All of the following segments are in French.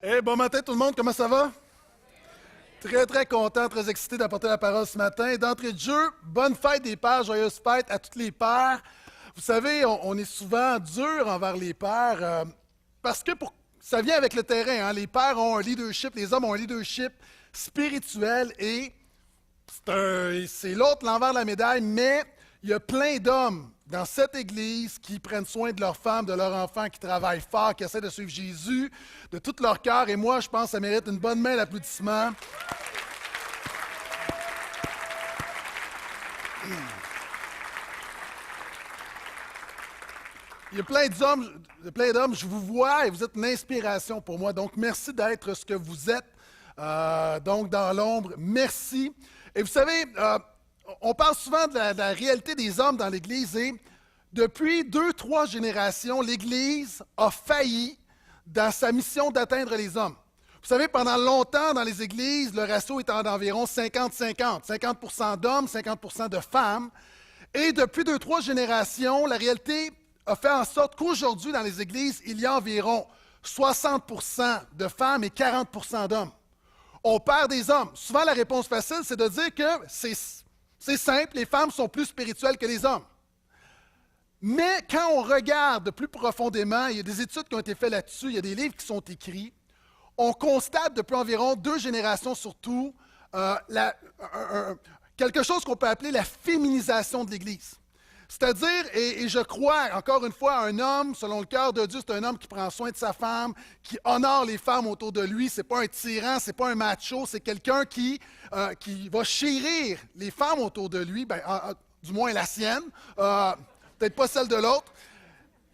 Hey, bon matin tout le monde, comment ça va? Très, très content, très excité d'apporter la parole ce matin. D'entrée de jeu, bonne fête des pères, joyeuse fête à tous les pères. Vous savez, on est souvent dur envers les pères parce que ça vient avec le terrain. Hein. Les pères ont un leadership, les hommes ont un leadership spirituel et c'est l'autre l'envers de la médaille, mais il y a plein d'hommes dans cette Église qui prennent soin de leurs femmes, de leurs enfants, qui travaillent fort, qui essaient de suivre Jésus de tout leur cœur. Et moi, je pense que ça mérite une bonne main d'applaudissement. Il y a plein d'hommes, je vous vois et vous êtes une inspiration pour moi. Donc, merci d'être ce que vous êtes. Donc, dans l'ombre, merci. Et vous savez, on parle souvent de la réalité des hommes dans l'Église et depuis 2-3 générations, l'Église a failli dans sa mission d'atteindre les hommes. Vous savez, pendant longtemps, dans les églises, le ratio était d'environ 50-50. 50% d'hommes, 50% de femmes. Et depuis 2-3 générations, la réalité a fait en sorte qu'aujourd'hui, dans les églises, il y a environ 60% de femmes et 40% d'hommes. On perd des hommes. Souvent, la réponse facile, c'est de dire que c'est simple, les femmes sont plus spirituelles que les hommes. Mais quand on regarde plus profondément, il y a des études qui ont été faites là-dessus, il y a des livres qui sont écrits, on constate depuis environ 2 générations surtout quelque chose qu'on peut appeler la féminisation de l'Église. C'est-à-dire, et je crois, encore une fois, un homme, selon le cœur de Dieu, c'est un homme qui prend soin de sa femme, qui honore les femmes autour de lui. Ce n'est pas un tyran, ce n'est pas un macho, c'est quelqu'un qui va chérir les femmes autour de lui, du moins la sienne, peut-être pas celle de l'autre.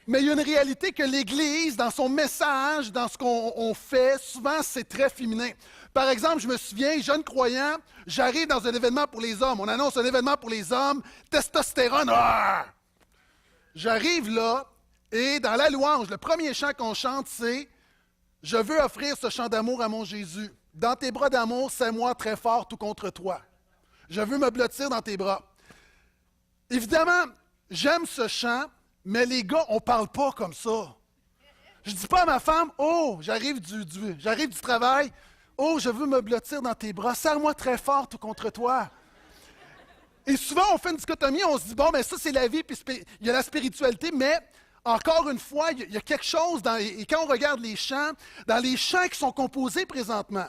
Mais il y a une réalité que l'Église, dans son message, dans ce qu'on fait, souvent c'est très féminin. Par exemple, je me souviens, jeune croyant, j'arrive dans un événement pour les hommes. On annonce un événement pour les hommes, testostérone. Ah! J'arrive là, et dans la louange, le premier chant qu'on chante, c'est « Je veux offrir ce chant d'amour à mon Jésus. Dans tes bras d'amour, serre-moi très fort tout contre toi. Je veux me blottir dans tes bras. » Évidemment, j'aime ce chant, mais les gars, on ne parle pas comme ça. Je ne dis pas à ma femme « Oh, j'arrive du travail. Oh, je veux me blottir dans tes bras. Serre-moi très fort tout contre toi. » Et souvent, on fait une dichotomie, on se dit « Bon, mais ça, c'est la vie, puis il y a la spiritualité. » Mais, encore une fois, il y a quelque chose, et quand on regarde les chants, dans les chants qui sont composés présentement,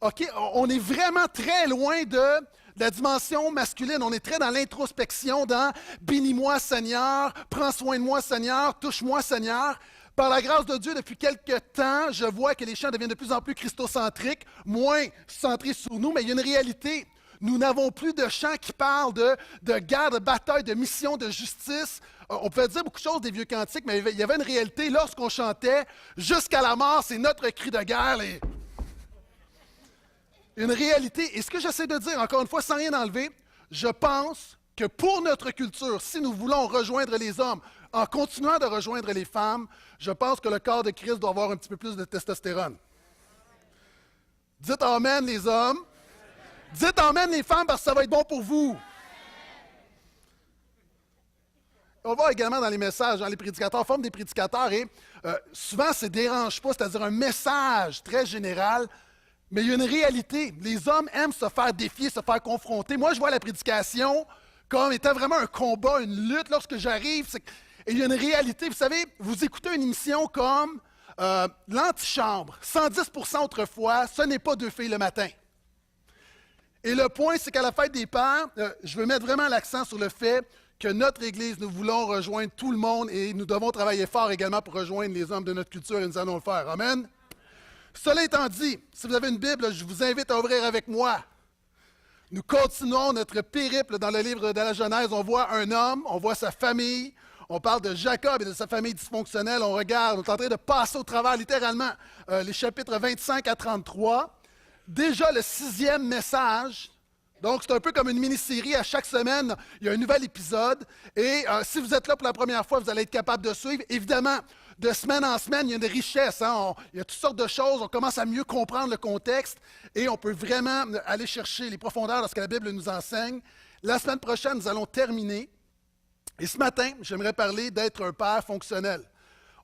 OK, on est vraiment très loin de la dimension masculine. On est très dans l'introspection, dans « Bénis-moi, Seigneur, prends soin de moi, Seigneur, touche-moi, Seigneur ». Par la grâce de Dieu, depuis quelque temps, je vois que les chants deviennent de plus en plus christocentriques, moins centrés sur nous, mais il y a une réalité. Nous n'avons plus de chants qui parlent de guerre, de bataille, de mission, de justice. On pouvait dire beaucoup de choses des vieux cantiques, mais il y avait une réalité lorsqu'on chantait « Jusqu'à la mort, c'est notre cri de guerre ». Une réalité. Et ce que j'essaie de dire, encore une fois, sans rien enlever, je pense que pour notre culture, si nous voulons rejoindre les hommes, en continuant de rejoindre les femmes, je pense que le corps de Christ doit avoir un petit peu plus de testostérone. Dites Amen les hommes. Dites Amen les femmes parce que ça va être bon pour vous. On va voir également dans les messages, dans les prédicateurs, forme des prédicateurs, et souvent, ça ne dérange pas, c'est-à-dire un message très général, mais il y a une réalité. Les hommes aiment se faire défier, se faire confronter. Moi, je vois la prédication comme étant vraiment un combat, une lutte. Lorsque j'arrive, et il y a une réalité. Vous savez, vous écoutez une émission comme l'antichambre, 110% autrefois, ce n'est pas 2 filles le matin. Et le point, c'est qu'à la fête des pères, je veux mettre vraiment l'accent sur le fait que notre Église, nous voulons rejoindre tout le monde et nous devons travailler fort également pour rejoindre les hommes de notre culture et nous allons le faire. Amen. Cela étant dit, si vous avez une Bible, je vous invite à ouvrir avec moi. Nous continuons notre périple dans le livre de la Genèse. On voit un homme, on voit sa famille, on parle de Jacob et de sa famille dysfonctionnelle. On regarde, on est en train de passer au travers littéralement les chapitres 25 à 33. Déjà le 6e message. Donc, c'est un peu comme une mini-série. À chaque semaine, il y a un nouvel épisode. Et si vous êtes là pour la première fois, vous allez être capable de suivre. Évidemment, de semaine en semaine, il y a une richesse. Hein? Il y a toutes sortes de choses. On commence à mieux comprendre le contexte et on peut vraiment aller chercher les profondeurs de ce que la Bible nous enseigne. La semaine prochaine, nous allons terminer. Et ce matin, j'aimerais parler d'être un père fonctionnel.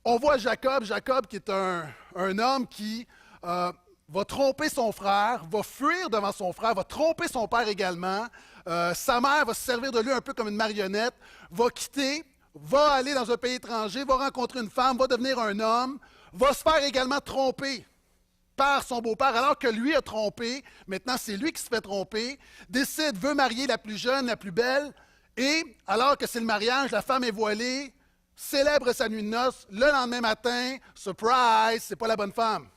On voit Jacob qui est un homme qui va tromper son frère, va fuir devant son frère, va tromper son père également. Sa mère va se servir de lui un peu comme une marionnette, va quitter, va aller dans un pays étranger, va rencontrer une femme, va devenir un homme, va se faire également tromper par son beau-père, alors que lui a trompé. Maintenant, c'est lui qui se fait tromper, décide, veut marier la plus jeune, la plus belle, et alors que c'est le mariage, la femme est voilée, célèbre sa nuit de noces, le lendemain matin, surprise, c'est pas la bonne femme.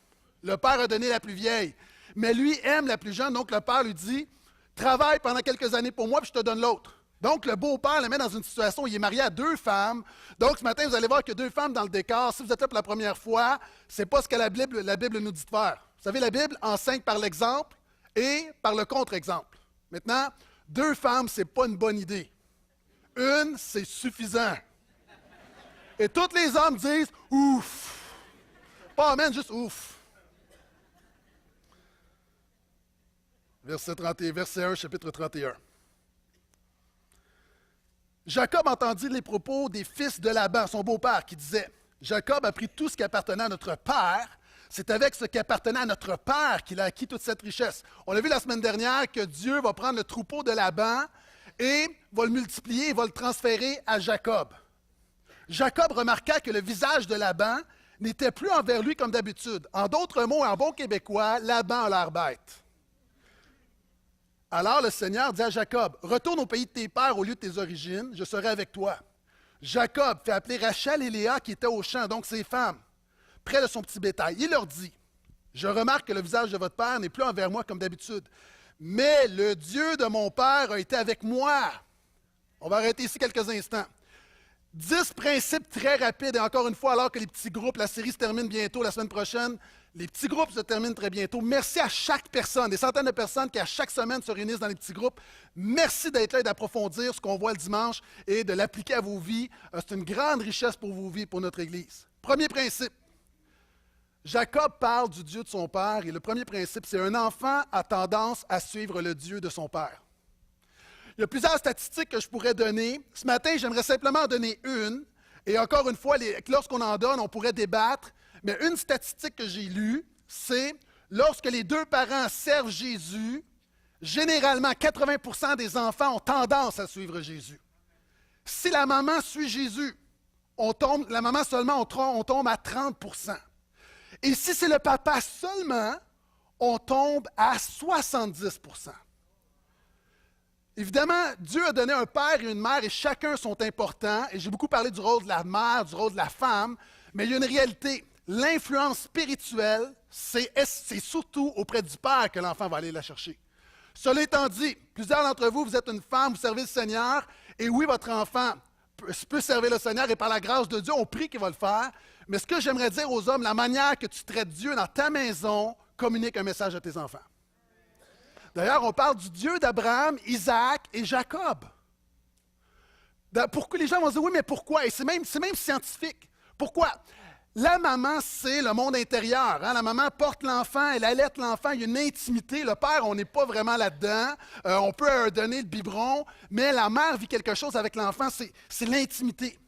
Le père a donné la plus vieille, mais lui aime la plus jeune, donc le père lui dit, travaille pendant quelques années pour moi, puis je te donne l'autre. Donc, le beau-père le met dans une situation où il est marié à 2 femmes. Donc, ce matin, vous allez voir qu'il y a 2 femmes dans le décor. Si vous êtes là pour la première fois, ce n'est pas ce que la Bible nous dit de faire. Vous savez, la Bible enseigne par l'exemple et par le contre-exemple. Maintenant, 2 femmes, ce n'est pas une bonne idée. Une, c'est suffisant. Et tous les hommes disent « ouf ». Pas amen, juste « ouf ». Verset 1, chapitre 31. Jacob entendit les propos des fils de Laban, son beau-père, qui disait « Jacob a pris tout ce qui appartenait à notre père. C'est avec ce qui appartenait à notre père qu'il a acquis toute cette richesse. » On a vu la semaine dernière que Dieu va prendre le troupeau de Laban et va le multiplier et va le transférer à Jacob. Jacob remarqua que le visage de Laban n'était plus envers lui comme d'habitude. En d'autres mots, en bon québécois, Laban a l'air bête. Alors le Seigneur dit à Jacob, « Retourne au pays de tes pères au lieu de tes origines, je serai avec toi. » Jacob fait appeler Rachel et Léa qui étaient au champ, donc ses femmes, près de son petit bétail. Il leur dit, « Je remarque que le visage de votre père n'est plus envers moi comme d'habitude, mais le Dieu de mon père a été avec moi. » On va arrêter ici quelques instants. 10 principes très rapides, et encore une fois, alors que les petits groupes, la série se termine bientôt la semaine prochaine, les petits groupes se terminent très bientôt. Merci à chaque personne, des centaines de personnes qui à chaque semaine se réunissent dans les petits groupes. Merci d'être là et d'approfondir ce qu'on voit le dimanche et de l'appliquer à vos vies. C'est une grande richesse pour vos vies et pour notre Église. Premier principe. Jacob parle du Dieu de son père et le premier principe, c'est un enfant a tendance à suivre le Dieu de son père. Il y a plusieurs statistiques que je pourrais donner. Ce matin, j'aimerais simplement en donner une. Et encore une fois, lorsqu'on en donne, on pourrait débattre. Mais une statistique que j'ai lue, c'est lorsque les 2 parents servent Jésus, généralement 80% des enfants ont tendance à suivre Jésus. Si la maman suit Jésus, la maman seulement, on tombe à 30%. Et si c'est le papa seulement, on tombe à 70%. Évidemment, Dieu a donné un père et une mère et chacun sont importants. Et j'ai beaucoup parlé du rôle de la mère, du rôle de la femme, mais il y a une réalité. L'influence spirituelle, c'est surtout auprès du père que l'enfant va aller la chercher. Cela étant dit, plusieurs d'entre vous, vous êtes une femme, vous servez le Seigneur, et oui, votre enfant peut servir le Seigneur, et par la grâce de Dieu, on prie qu'il va le faire. Mais ce que j'aimerais dire aux hommes, la manière que tu traites Dieu dans ta maison communique un message à tes enfants. D'ailleurs, on parle du Dieu d'Abraham, Isaac et Jacob. Pourquoi les gens vont dire, oui, mais pourquoi? Et c'est même scientifique. Pourquoi? La maman, c'est le monde intérieur. Hein? La maman porte l'enfant, elle allaite l'enfant, il y a une intimité. Le père, on n'est pas vraiment là-dedans. On peut donner le biberon, mais la mère vit quelque chose avec l'enfant, c'est l'intimité.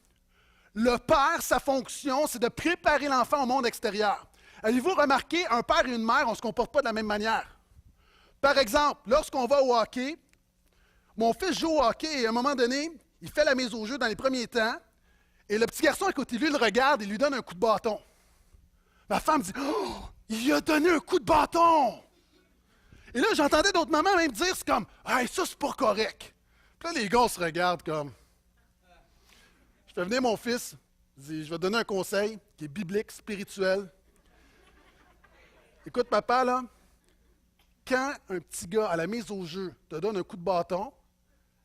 Le père, sa fonction, c'est de préparer l'enfant au monde extérieur. Avez-vous remarqué, un père et une mère, on ne se comporte pas de la même manière. Par exemple, lorsqu'on va au hockey, mon fils joue au hockey et à un moment donné, il fait la mise au jeu dans les premiers temps. Et le petit garçon à côté de lui le regarde et lui donne un coup de bâton. Ma femme dit « Oh, il lui a donné un coup de bâton! » Et là, j'entendais d'autres mamans même dire, c'est comme « Hey, ça, c'est pas correct. » Puis là, les gars se regardent comme... Je fais venir mon fils, je dis « Je vais te donner un conseil qui est biblique, spirituel. Écoute, papa, là, quand un petit gars à la mise au jeu te donne un coup de bâton,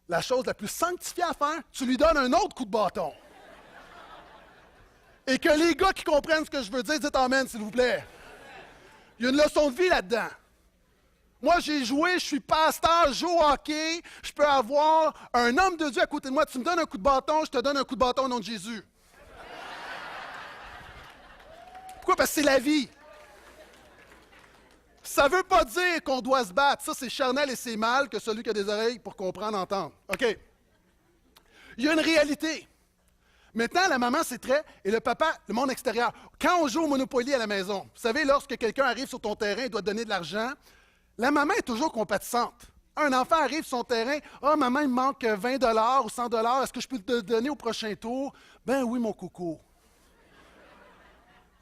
la chose la plus sanctifiée à faire, tu lui donnes un autre coup de bâton. » Et que les gars qui comprennent ce que je veux dire, dites amen, s'il vous plaît. Il y a une leçon de vie là-dedans. Moi, j'ai joué, je suis pasteur, je joue au hockey, je peux avoir un homme de Dieu à côté de moi. Tu me donnes un coup de bâton, je te donne un coup de bâton au nom de Jésus. Pourquoi? Parce que c'est la vie. Ça ne veut pas dire qu'on doit se battre. Ça, c'est charnel et c'est mal que celui qui a des oreilles pour comprendre, entendre. OK. Il y a une réalité. Maintenant, la maman, c'est très, et le papa, le monde extérieur. Quand on joue au Monopoly à la maison, vous savez, lorsque quelqu'un arrive sur ton terrain et doit te donner de l'argent, la maman est toujours compatissante. Un enfant arrive sur son terrain, « Ah, maman, il me manque 20 ou 100 est-ce que je peux te donner au prochain tour? » « Ben oui, mon coco. »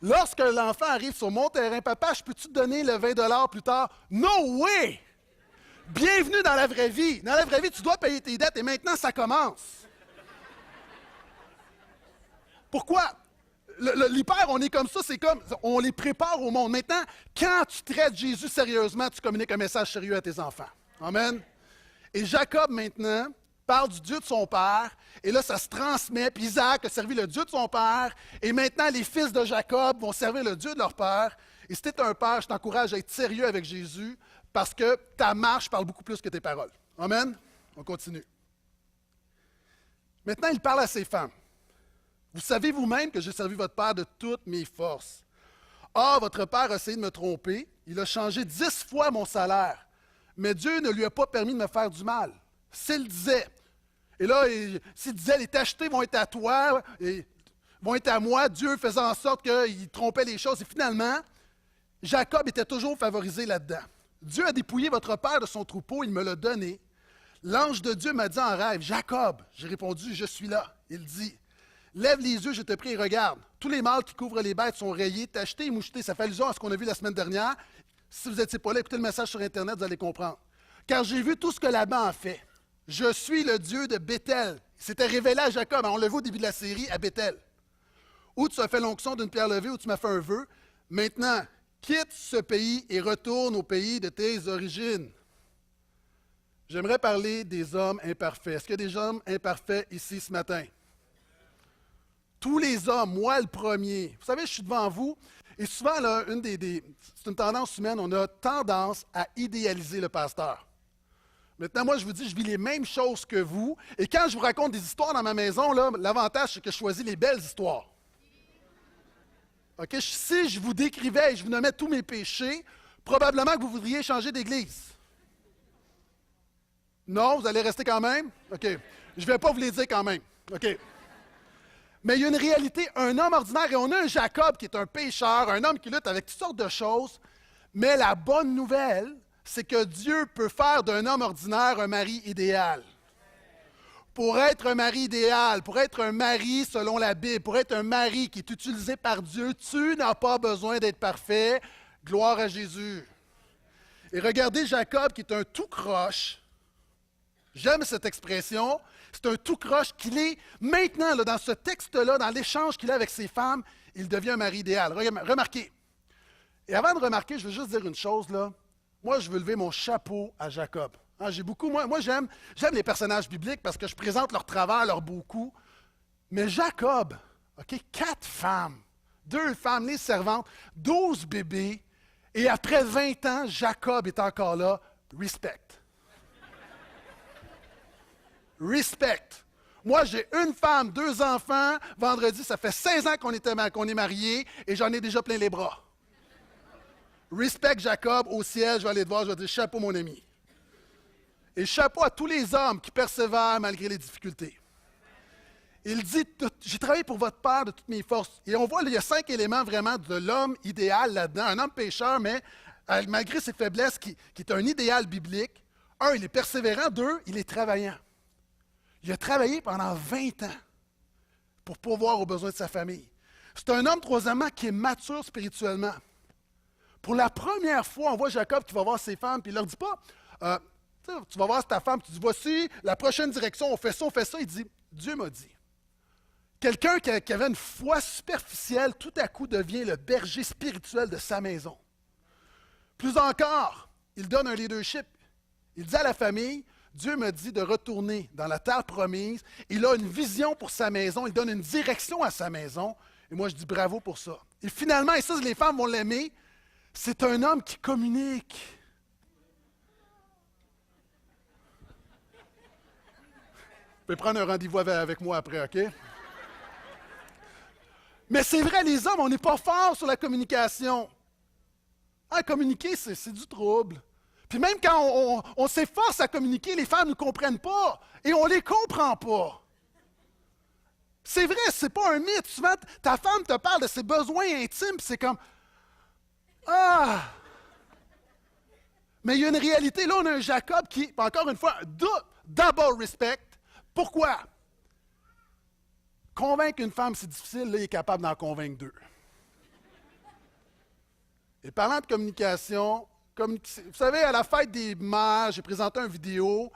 Lorsque l'enfant arrive sur mon terrain, « Papa, je peux-tu te donner le 20 plus tard? » « No way! » Bienvenue dans la vraie vie. Dans la vraie vie, tu dois payer tes dettes et maintenant, ça commence. Pourquoi? L'hyper, on est comme ça, c'est comme, on les prépare au monde. Maintenant, quand tu traites Jésus sérieusement, tu communiques un message sérieux à tes enfants. Amen. Et Jacob, maintenant, parle du Dieu de son père, et là, ça se transmet, puis Isaac a servi le Dieu de son père, et maintenant, les fils de Jacob vont servir le Dieu de leur père. Et si tu es un père, je t'encourage à être sérieux avec Jésus, parce que ta marche parle beaucoup plus que tes paroles. Amen. On continue. Maintenant, il parle à ses femmes. Vous savez vous-même que j'ai servi votre père de toutes mes forces. Or, votre père a essayé de me tromper. Il a changé 10 fois mon salaire. Mais Dieu ne lui a pas permis de me faire du mal. S'il disait, et là, s'il disait, les tachetés vont être à toi, et vont être à moi, Dieu faisait en sorte qu'il trompait les choses. Et finalement, Jacob était toujours favorisé là-dedans. Dieu a dépouillé votre père de son troupeau, il me l'a donné. L'ange de Dieu m'a dit en rêve, Jacob, j'ai répondu, je suis là. Il dit, lève les yeux, je te prie et regarde. Tous les mâles qui couvrent les bêtes sont rayés, tachetés et mouchetés. Ça fait allusion à ce qu'on a vu la semaine dernière. Si vous n'étiez pas là, écoutez le message sur Internet, vous allez comprendre. Car j'ai vu tout ce que Laban a fait. Je suis le Dieu de Béthel. C'était révélé à Jacob, on l'a vu au début de la série, à Béthel. Où tu as fait l'onction d'une pierre levée, où tu m'as fait un vœu. Maintenant, quitte ce pays et retourne au pays de tes origines. J'aimerais parler des hommes imparfaits. Est-ce qu'il y a des hommes imparfaits ici ce matin? Tous les hommes, moi le premier. Vous savez, je suis devant vous, et souvent, là, c'est une tendance humaine, on a tendance à idéaliser le pasteur. Maintenant, moi, je vous dis, je vis les mêmes choses que vous, et quand je vous raconte des histoires dans ma maison, là, l'avantage, c'est que je choisis les belles histoires. Okay? Si je vous décrivais et je vous nommais tous mes péchés, probablement que vous voudriez changer d'église. Non, vous allez rester quand même? OK. Je ne vais pas vous les dire quand même. OK. Mais il y a une réalité, un homme ordinaire, et on a un Jacob qui est un pécheur, un homme qui lutte avec toutes sortes de choses, mais la bonne nouvelle, c'est que Dieu peut faire d'un homme ordinaire un mari idéal. Pour être un mari idéal, pour être un mari selon la Bible, pour être un mari qui est utilisé par Dieu, tu n'as pas besoin d'être parfait. Gloire à Jésus. Et regardez Jacob qui est un tout croche. J'aime cette expression. C'est un tout croche qu'il est maintenant, là, dans ce texte-là, dans l'échange qu'il a avec ses femmes, il devient un mari idéal. Remarquez. Et avant de remarquer, je veux juste dire une chose, là. Moi, je veux lever mon chapeau à Jacob. Hein, moi j'aime les personnages bibliques parce que je présente leur travers, leur beau coup. Mais Jacob, OK, 4 femmes, 2 femmes, les servantes, 12 bébés, et après 20 ans, Jacob est encore là. Respect. Respect. Moi, j'ai une femme, 2 enfants. Vendredi, ça fait 16 ans qu'on est mariés et j'en ai déjà plein les bras. Respect Jacob, au ciel, je vais aller te voir, je vais dire chapeau mon ami. Et chapeau à tous les hommes qui persévèrent malgré les difficultés. Il dit, j'ai travaillé pour votre père de toutes mes forces. Et on voit, il y a 5 éléments vraiment de l'homme idéal là-dedans. Un homme pécheur, mais malgré ses faiblesses, qui est un idéal biblique. 1, il est persévérant. 2, il est travaillant. Il a travaillé pendant 20 ans pour pourvoir aux besoins de sa famille. C'est un homme, troisièmement, qui est mature spirituellement. Pour la première fois, on voit Jacob qui va voir ses femmes, puis il ne leur dit pas, tu vas voir ta femme, tu dis, voici la prochaine direction, on fait ça, on fait ça. Il dit, Dieu m'a dit. Quelqu'un qui avait une foi superficielle, tout à coup devient le berger spirituel de sa maison. Plus encore, il donne un leadership. Il dit à la famille, Dieu me dit de retourner dans la terre promise. Il a une vision pour sa maison, il donne une direction à sa maison. Et moi, je dis bravo pour ça. Et finalement, et ça, les femmes vont l'aimer, c'est un homme qui communique. Vous pouvez prendre un rendez-vous avec moi après, OK? Mais c'est vrai, les hommes, on n'est pas forts sur la communication. Ah, communiquer, c'est du trouble. Puis même quand on s'efforce à communiquer, les femmes ne nous comprennent pas et on ne les comprend pas. C'est vrai, c'est pas un mythe. Souvent, ta femme te parle de ses besoins intimes, puis c'est comme ah! Mais il y a une réalité. Là, on a un Jacob qui, encore une fois, double respect. Pourquoi? Convaincre une femme, c'est difficile. Là, il est capable d'en convaincre deux. Et parlant de communication, vous savez, à la fête des mères, j'ai présenté une vidéo,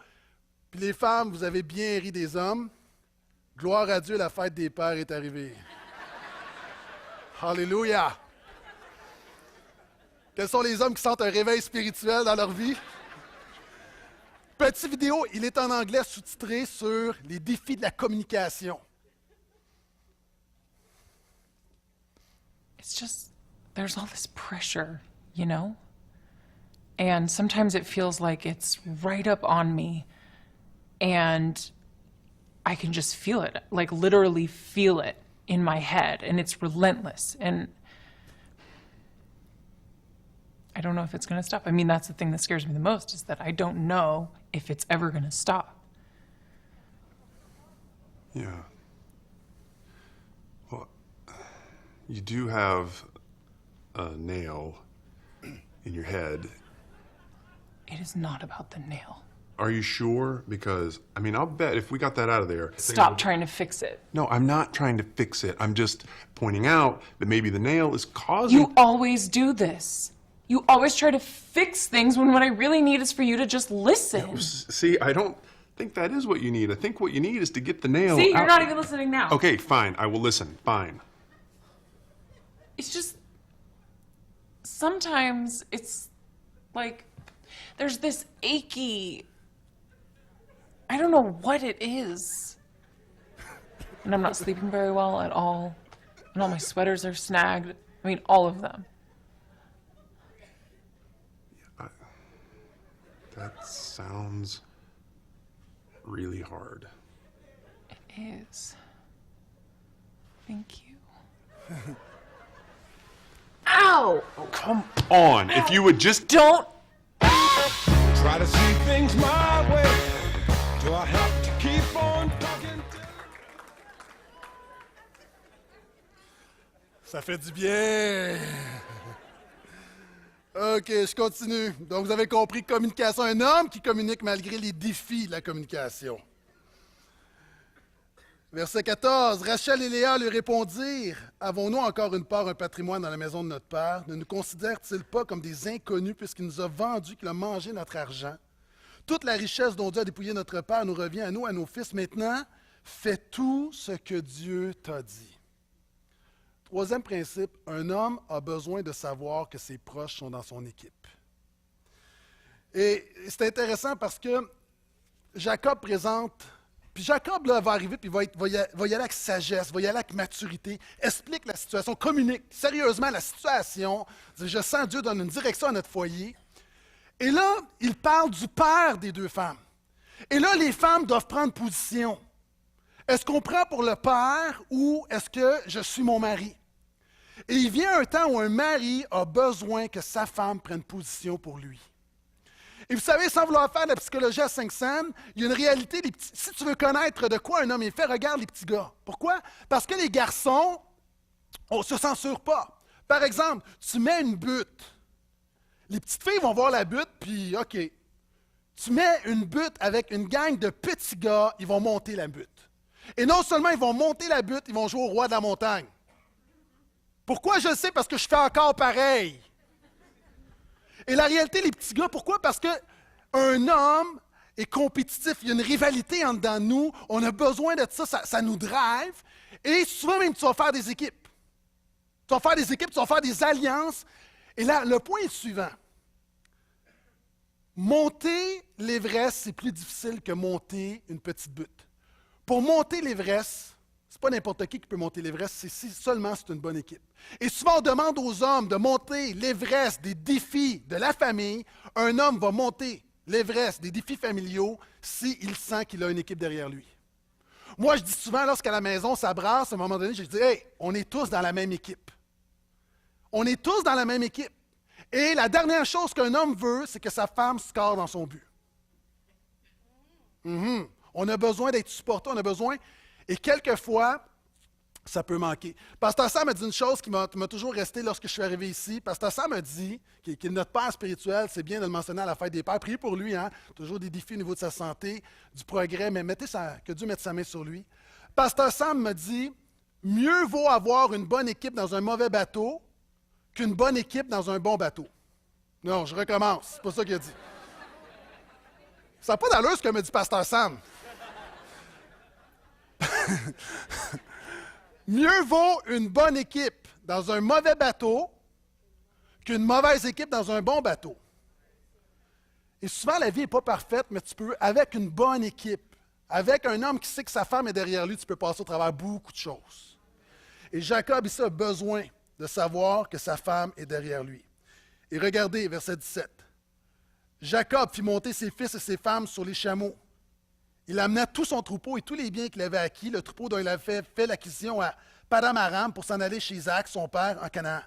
puis les femmes, vous avez bien ri des hommes. Gloire à Dieu, la fête des pères est arrivée. Alléluia! Quels sont les hommes qui sentent un réveil spirituel dans leur vie? Petite vidéo, il est en anglais sous-titré sur les défis de la communication. It's just, there's all this pressure, you know? And sometimes it feels like it's right up on me. And I can just feel it, like literally feel it in my head. And it's relentless. And I don't know if it's going to stop. I mean, that's the thing that scares me the most, is that I don't know if it's ever going to stop. Yeah. Well, you do have a nail in your head. It is not about the nail. Are you sure? Because, I mean, I'll bet if we got that out of there... Stop trying to fix it. No, I'm not trying to fix it. I'm just pointing out that maybe the nail is causing... You always do this. You always try to fix things when what I really need is for you to just listen. See, I don't think that is what you need. I think what you need is to get the nail See, out. you're not even listening now. Okay, fine. I will listen. Fine. It's just, sometimes it's like, there's this achy, I don't know what it is. And I'm not sleeping very well at all. And all my sweaters are snagged. I mean, all of them. That sounds really hard. It is. Thank you. Ow! Come on, if you would just... Don't! Try to see things my way. Do I have to keep on talking? Ça fait du bien. OK, je continue. Donc, vous avez compris, communication. Un homme qui communique malgré les défis de la communication. Verset 14. Rachel et Léa lui répondirent, « Avons-nous encore une part, un patrimoine dans la maison de notre père? Ne nous considère-t-il pas comme des inconnus puisqu'il nous a vendus, qu'il a mangé notre argent? Toute la richesse dont Dieu a dépouillé notre père nous revient à nous, à nos fils. Maintenant, fais tout ce que Dieu t'a dit. » Troisième principe, un homme a besoin de savoir que ses proches sont dans son équipe. Et c'est intéressant parce que Jacob présente, puis Jacob là, va arriver, puis va y aller avec sagesse, va y aller avec maturité, explique la situation, communique sérieusement la situation. Je sens Dieu donne une direction à notre foyer. Et là, il parle du père des deux femmes. Et là, les femmes doivent prendre position. Est-ce qu'on prend pour le père ou est-ce que je suis mon mari? Et il vient un temps où un mari a besoin que sa femme prenne position pour lui. Et vous savez, sans vouloir faire de la psychologie à 5 cents, il y a une réalité. Si tu veux connaître de quoi un homme est fait, regarde les petits gars. Pourquoi? Parce que les garçons, on ne se censure pas. Par exemple, tu mets une butte. Les petites filles vont voir la butte, puis OK. Tu mets une butte avec une gang de petits gars, ils vont monter la butte. Et non seulement ils vont monter la butte, ils vont jouer au roi de la montagne. Pourquoi je le sais? Parce que je fais encore pareil. Et la réalité, les petits gars, pourquoi? Parce qu'un homme est compétitif, il y a une rivalité en dedans de nous, on a besoin de ça, ça nous drive. Et souvent même, tu vas faire des équipes. Tu vas faire des équipes, tu vas faire des alliances. Et là, le point est suivant. Monter l'Everest, c'est plus difficile que monter une petite butte. Pour monter l'Everest, ce n'est pas n'importe qui peut monter l'Everest, c'est si seulement c'est une bonne équipe. Et souvent, on demande aux hommes de monter l'Everest des défis de la famille. Un homme va monter l'Everest des défis familiaux s'il sent qu'il a une équipe derrière lui. Moi, je dis souvent, lorsqu'à la maison, ça brasse, à un moment donné, je dis « Hey, on est tous dans la même équipe. » On est tous dans la même équipe. Et la dernière chose qu'un homme veut, c'est que sa femme score dans son but. On a besoin d'être supporté, on a besoin. Et quelquefois, ça peut manquer. Pasteur Sam m'a dit une chose qui m'a toujours resté lorsque je suis arrivé ici. Pasteur Sam m'a dit qu'il est notre père spirituel, c'est bien de le mentionner à la fête des pères. Priez pour lui, hein? Toujours des défis au niveau de sa santé, du progrès, mais que Dieu mette sa main sur lui. Pasteur Sam m'a dit, mieux vaut avoir une bonne équipe dans un mauvais bateau qu'une bonne équipe dans un bon bateau. Non, je recommence, c'est pas ça qu'il a dit. Ça n'a pas d'allure ce que me dit Pasteur Sam. Mieux vaut une bonne équipe dans un mauvais bateau qu'une mauvaise équipe dans un bon bateau. Et souvent, la vie n'est pas parfaite, mais tu peux, avec une bonne équipe, avec un homme qui sait que sa femme est derrière lui, tu peux passer au travers beaucoup de choses. Et Jacob, ici, a besoin de savoir que sa femme est derrière lui. Et regardez, verset 17. Jacob fit monter ses fils et ses femmes sur les chameaux. Il amena tout son troupeau et tous les biens qu'il avait acquis, le troupeau dont il avait fait l'acquisition à Padam Aram pour s'en aller chez Isaac, son père, en Canaan.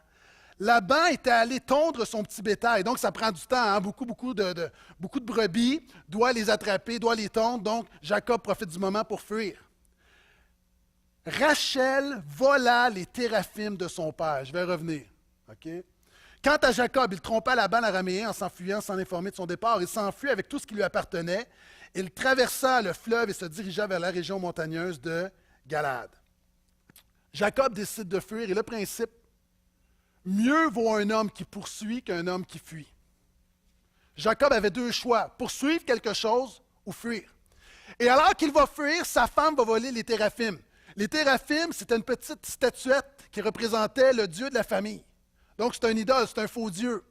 Laban était allé tondre son petit bétail, donc ça prend du temps, hein? beaucoup de brebis, doit les attraper, doit les tondre, donc Jacob profite du moment pour fuir. Rachel vola les téraphimes de son père. Je vais revenir. OK? Quant à Jacob, il trompa Laban araméen en s'enfuyant sans informer de son départ. Il s'enfuit avec tout ce qui lui appartenait. Il traversa le fleuve et se dirigea vers la région montagneuse de Galad. Jacob décide de fuir et le principe, mieux vaut un homme qui poursuit qu'un homme qui fuit. Jacob avait deux choix, poursuivre quelque chose ou fuir. Et alors qu'il va fuir, sa femme va voler les téraphimes. Les téraphimes, c'était une petite statuette qui représentait le dieu de la famille. Donc c'est un idole, c'est un faux dieu.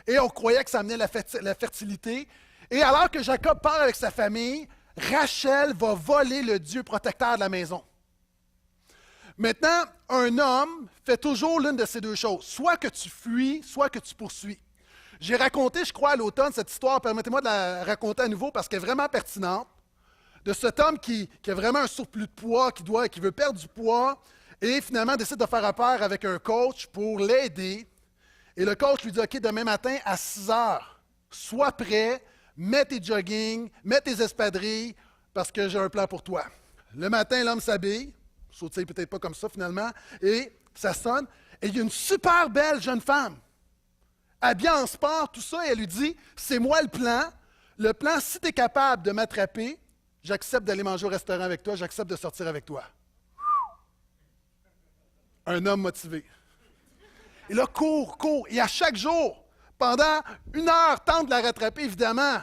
Et on croyait que ça amenait la fertilité. Et alors que Jacob part avec sa famille, Rachel va voler le Dieu protecteur de la maison. Maintenant, un homme fait toujours l'une de ces deux choses. Soit que tu fuis, soit que tu poursuis. J'ai raconté, je crois, à l'automne, cette histoire. Permettez-moi de la raconter à nouveau parce qu'elle est vraiment pertinente. De cet homme qui a vraiment un surplus de poids, qui veut perdre du poids, et finalement décide de faire affaire avec un coach pour l'aider. Et le coach lui dit, OK, demain matin à 6 heures, sois prêt, mets tes jogging, mets tes espadrilles, parce que j'ai un plan pour toi. Le matin, l'homme s'habille, sautille peut-être pas comme ça finalement, et ça sonne, et il y a une super belle jeune femme, habillée en sport, tout ça, et elle lui dit, c'est moi le plan, si tu es capable de m'attraper, j'accepte d'aller manger au restaurant avec toi, j'accepte de sortir avec toi. Un homme motivé. Et là, court, et à chaque jour, pendant 1 heure, tente de la rattraper, évidemment.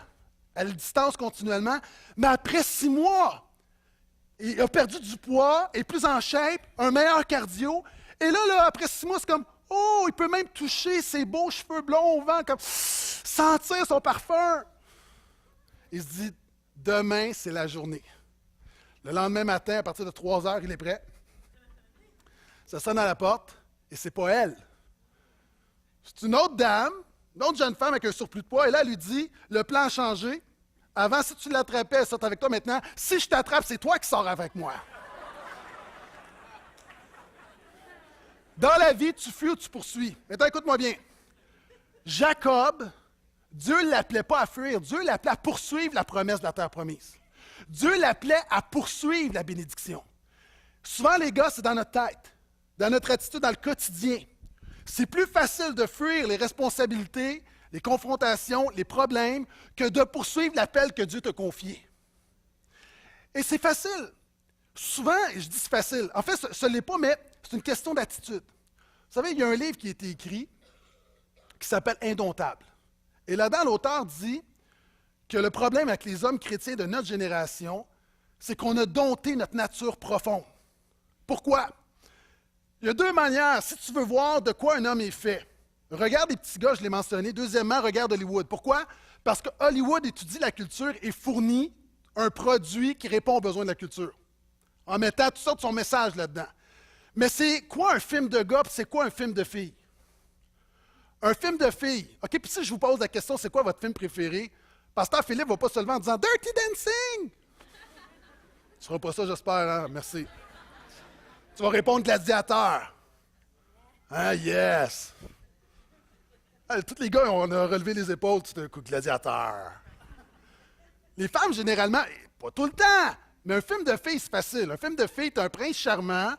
Elle distance continuellement. Mais après 6 mois, il a perdu du poids, est plus en shape, un meilleur cardio. Et là, après 6 mois, c'est comme, oh, il peut même toucher ses beaux cheveux blonds au vent, comme sentir son parfum. Il se dit, demain, c'est la journée. Le lendemain matin, à partir de 3 heures, il est prêt. Ça sonne à la porte, et c'est pas elle. C'est une autre dame, une autre jeune femme avec un surplus de poids, et là, elle lui dit, le plan a changé. Avant, si tu l'attrapais, elle sort avec toi. Maintenant, si je t'attrape, c'est toi qui sors avec moi. Dans la vie, tu fuis ou tu poursuis. Maintenant, écoute-moi bien. Jacob, Dieu ne l'appelait pas à fuir, Dieu l'appelait à poursuivre la promesse de la terre promise. Dieu l'appelait à poursuivre la bénédiction. Souvent, les gars, c'est dans notre tête, dans notre attitude, dans le quotidien. C'est plus facile de fuir les responsabilités, les confrontations, les problèmes, que de poursuivre l'appel que Dieu t'a confié. Et c'est facile. Souvent, je dis c'est facile. En fait, ce n'est pas, mais c'est une question d'attitude. Vous savez, il y a un livre qui a été écrit qui s'appelle Indomptable. Et là-dedans, l'auteur dit que le problème avec les hommes chrétiens de notre génération, c'est qu'on a dompté notre nature profonde. Pourquoi? Il y a 2 manières, si tu veux voir de quoi un homme est fait. Regarde les petits gars, je l'ai mentionné. Deuxièmement, regarde Hollywood. Pourquoi? Parce que Hollywood étudie la culture et fournit un produit qui répond aux besoins de la culture, en mettant toutes sortes de son message là-dedans. Mais c'est quoi un film de gars et c'est quoi un film de filles? Un film de filles. OK, puis si je vous pose la question, c'est quoi votre film préféré? Pasteur Philippe ne va pas se lever en disant « Dirty Dancing ». Tu ne feras pas ça, j'espère, hein? Merci. Tu vas répondre « Gladiateur ». Ah, yes! Ah, tous les gars, on a relevé les épaules tout d'un coup, Gladiateur. Les femmes, généralement, pas tout le temps, mais un film de filles, c'est facile. Un film de filles, tu as un prince charmant,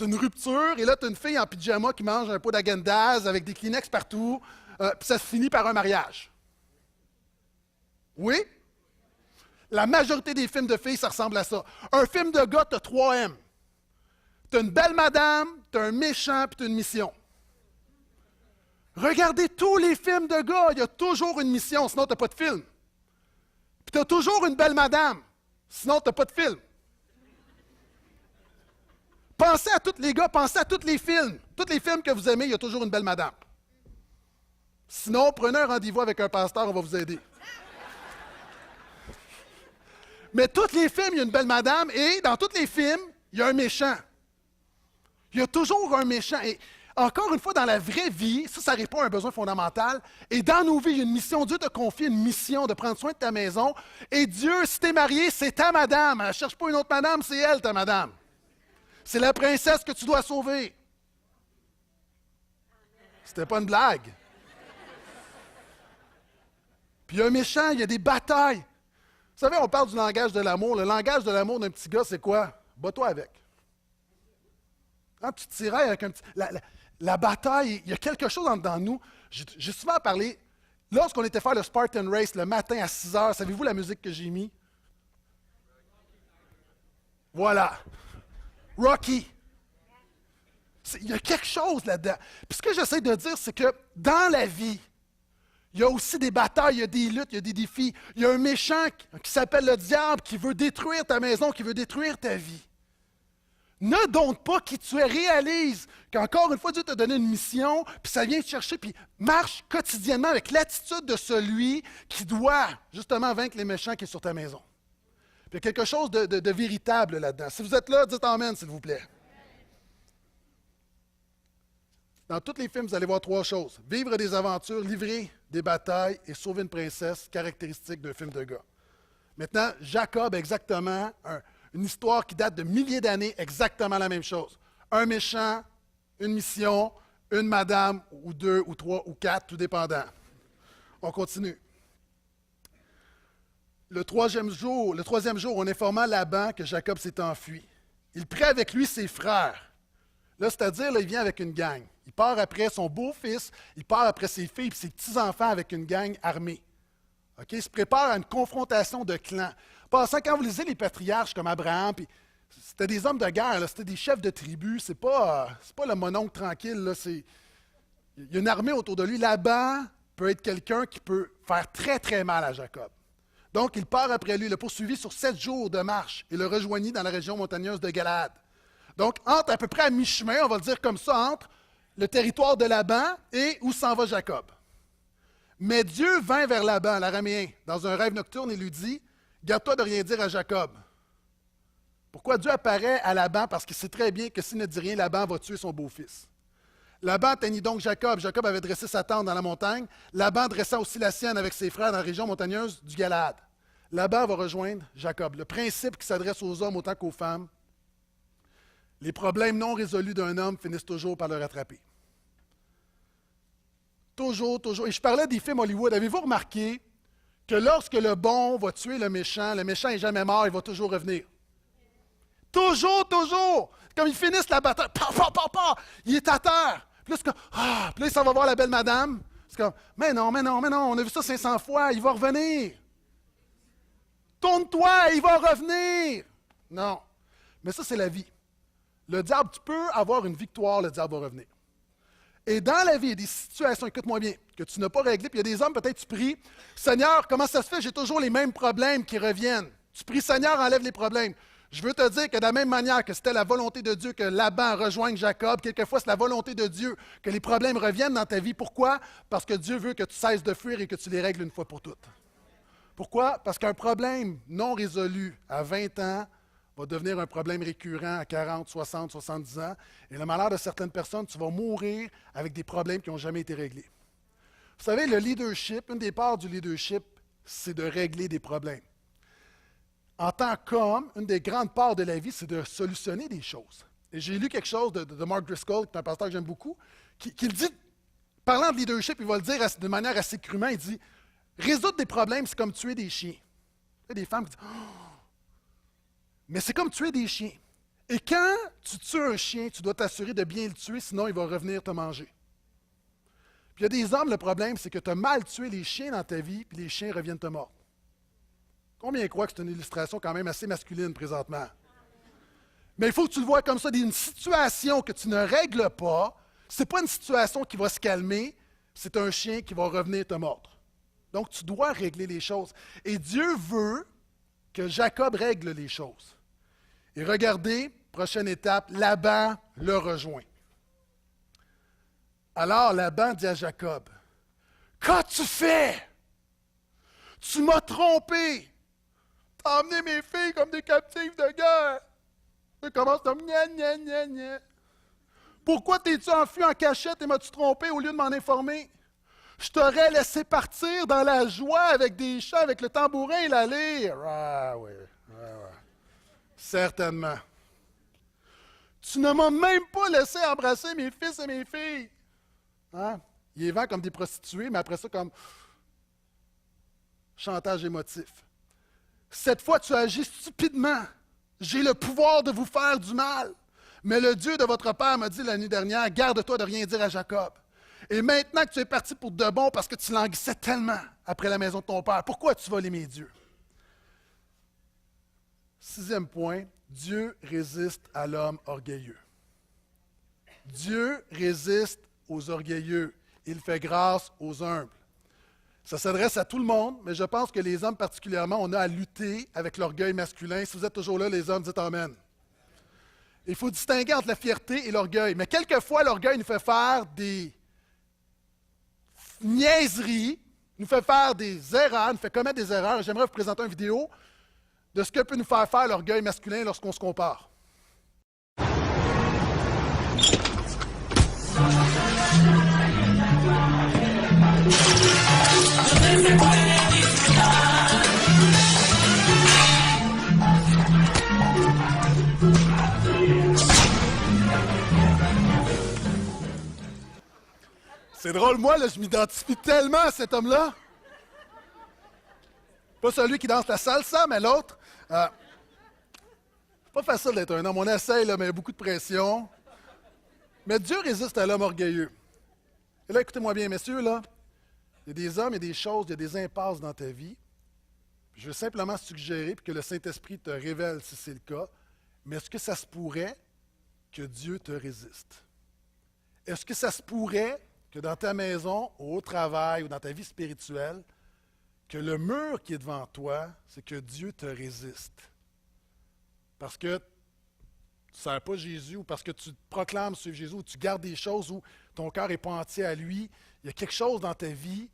t'as une rupture, et là, t'as une fille en pyjama qui mange un pot d'Agendaz avec des Kleenex partout, puis ça se finit par un mariage. Oui? La majorité des films de filles, ça ressemble à ça. Un film de gars, t'as 3 M. T'as une belle madame, t'as un méchant, puis t'as une mission. Regardez tous les films de gars, il y a toujours une mission, sinon t'as pas de film. Puis t'as toujours une belle madame, sinon t'as pas de film. Pensez à tous les gars, pensez à tous les films. Tous les films que vous aimez, il y a toujours une belle madame. Sinon, prenez un rendez-vous avec un pasteur, on va vous aider. Mais tous les films, il y a une belle madame, et dans tous les films, il y a un méchant. Il y a toujours un méchant. Et encore une fois, dans la vraie vie, ça répond à un besoin fondamental. Et dans nos vies, il y a une mission. Dieu te confie une mission de prendre soin de ta maison. Et Dieu, si tu es marié, c'est ta madame. Elle ne cherche pas une autre madame, c'est elle, ta madame. C'est la princesse que tu dois sauver. C'était pas une blague. Puis il y a un méchant, il y a des batailles. Vous savez, on parle du langage de l'amour. Le langage de l'amour d'un petit gars, c'est quoi? Bats-toi avec. Hein, tu tirailles avec un petit... La bataille, il y a quelque chose dans nous. J'ai souvent parlé, lorsqu'on était faire le Spartan Race le matin à 6 heures, savez-vous la musique que j'ai mis? Voilà. Rocky. Il y a quelque chose là-dedans. Puis ce que j'essaie de dire, c'est que dans la vie, il y a aussi des batailles, il y a des luttes, il y a des défis. Il y a un méchant qui s'appelle le diable, qui veut détruire ta maison, qui veut détruire ta vie. Ne doute pas qui tu es, réalise qu'encore une fois, Dieu t'a donné une mission, puis ça vient te chercher, puis marche quotidiennement avec l'attitude de celui qui doit justement vaincre les méchants qui sont sur ta maison. Puis il y a quelque chose de véritable là-dedans. Si vous êtes là, dites Amen, s'il vous plaît. Dans tous les films, vous allez voir 3 choses. Vivre des aventures, livrer des batailles et sauver une princesse, caractéristique d'un film de gars. Maintenant, Jacob, exactement, une histoire qui date de milliers d'années, exactement la même chose. Un méchant, une mission, une madame, ou 2, ou 3, ou 4, tout dépendant. On continue. Le troisième jour, on informa Laban que Jacob s'est enfui. Il prit avec lui ses frères. Là, c'est-à-dire, il vient avec une gang. Il part après son beau-fils, il part après ses filles et ses petits-enfants avec une gang armée. Okay? Il se prépare à une confrontation de clans. Passant, quand vous lisez les patriarches comme Abraham, c'était des hommes de guerre, c'était des chefs de tribus, c'est pas le mononcle tranquille. Là, il y a une armée autour de lui. Laban peut être quelqu'un qui peut faire très, très mal à Jacob. Donc, il part après lui, il l'a poursuivi sur 7 jours de marche et le rejoignit dans la région montagneuse de Galaad. Donc, entre à peu près à mi-chemin, on va le dire comme ça, entre le territoire de Laban et où s'en va Jacob. Mais Dieu vint vers Laban, l'araméen, dans un rêve nocturne et lui dit, « Garde-toi de rien dire à Jacob. » Pourquoi Dieu apparaît à Laban? Parce qu'il sait très bien que s'il ne dit rien, Laban va tuer son beau-fils. Laban atteignit donc Jacob. Jacob avait dressé sa tente dans la montagne. Laban dressa aussi la sienne avec ses frères dans la région montagneuse du Galaad. Laban va rejoindre Jacob. Le principe qui s'adresse aux hommes autant qu'aux femmes, les problèmes non résolus d'un homme finissent toujours par le rattraper. Toujours, toujours. Et je parlais des films Hollywood. Avez-vous remarqué que lorsque le bon va tuer le méchant n'est jamais mort, il va toujours revenir? Toujours, toujours! Comme ils finissent la bataille, il est à terre. Puis là, puis là, il s'en va voir la belle madame. C'est comme, mais non, on a vu ça 500 fois, il va revenir. Tourne-toi, il va revenir. Non. Mais ça, c'est la vie. Le diable, tu peux avoir une victoire, le diable va revenir. Et dans la vie, il y a des situations, écoute-moi bien, que tu n'as pas réglées. Puis il y a des hommes, peut-être tu pries, Seigneur, comment ça se fait? J'ai toujours les mêmes problèmes qui reviennent. Tu pries, Seigneur, enlève les problèmes. Je veux te dire que de la même manière que c'était la volonté de Dieu que Laban rejoigne Jacob, quelquefois c'est la volonté de Dieu que les problèmes reviennent dans ta vie. Pourquoi? Parce que Dieu veut que tu cesses de fuir et que tu les règles une fois pour toutes. Pourquoi? Parce qu'un problème non résolu à 20 ans va devenir un problème récurrent à 40, 60, 70 ans. Et le malheur de certaines personnes, tu vas mourir avec des problèmes qui n'ont jamais été réglés. Vous savez, le leadership, une des parts du leadership, c'est de régler des problèmes. En tant qu'homme, une des grandes parts de la vie, c'est de solutionner des choses. Et j'ai lu quelque chose de Mark Driscoll, qui est un pasteur que j'aime beaucoup, qui le dit, parlant de leadership, il va le dire de manière assez crûment, il dit, résoudre des problèmes, c'est comme tuer des chiens. Il y a des femmes qui disent, oh! Mais c'est comme tuer des chiens. Et quand tu tues un chien, tu dois t'assurer de bien le tuer, sinon il va revenir te manger. Puis il y a des hommes, le problème, c'est que tu as mal tué les chiens dans ta vie, puis les chiens reviennent te mordre. Combien croient que c'est une illustration quand même assez masculine présentement? Mais il faut que tu le vois comme ça, une situation que tu ne règles pas, ce n'est pas une situation qui va se calmer, c'est un chien qui va revenir te mordre. Donc tu dois régler les choses. Et Dieu veut que Jacob règle les choses. Et regardez, prochaine étape, Laban le rejoint. Alors Laban dit à Jacob, « Qu'as-tu fait? Tu m'as trompé. Tu as emmené mes filles comme des captives de guerre. » Il commence comme « Gna, gna, gna, gna. Pourquoi t'es-tu enfui en cachette et m'as-tu trompé au lieu de m'en informer? Je t'aurais laissé partir dans la joie avec des chants, avec le tambourin et la lyre. » Ah oui, certainement. Tu ne m'as même pas laissé embrasser mes fils et mes filles. Hein? Il les vend comme des prostituées, mais après ça, comme chantage émotif. Cette fois, tu agis stupidement. J'ai le pouvoir de vous faire du mal. Mais le Dieu de votre père m'a dit la nuit dernière, garde-toi de rien dire à Jacob. Et maintenant que tu es parti pour de bon parce que tu languissais tellement après la maison de ton père, pourquoi tu vas l'aimer Dieu? 6e point, Dieu résiste à l'homme orgueilleux. Dieu résiste aux orgueilleux. Il fait grâce aux humbles. Ça s'adresse à tout le monde, mais je pense que les hommes particulièrement, on a à lutter avec l'orgueil masculin. Si vous êtes toujours là, les hommes, dites Amen. Il faut distinguer entre la fierté et l'orgueil. Mais quelquefois, l'orgueil nous fait faire des niaiseries, nous fait faire des erreurs, nous fait commettre des erreurs. J'aimerais vous présenter une vidéo de ce que peut nous faire faire l'orgueil masculin lorsqu'on se compare. C'est drôle, moi, là, je m'identifie tellement à cet homme-là. Pas celui qui danse la salsa, mais l'autre. C'est pas facile d'être un homme. On essaye, là, mais il y a beaucoup de pression. Mais Dieu résiste à l'homme orgueilleux. Et là, écoutez-moi bien, messieurs, là. Il y a des hommes, il y a des choses, il y a des impasses dans ta vie. Je veux simplement suggérer, puis que le Saint-Esprit te révèle si c'est le cas, mais est-ce que ça se pourrait que Dieu te résiste? Est-ce que ça se pourrait que dans ta maison, au travail ou dans ta vie spirituelle, que le mur qui est devant toi, c'est que Dieu te résiste? Parce que tu ne sers pas Jésus ou parce que tu te proclames suivre Jésus ou tu gardes des choses où ton cœur n'est pas entier à lui. Il y a quelque chose dans ta vie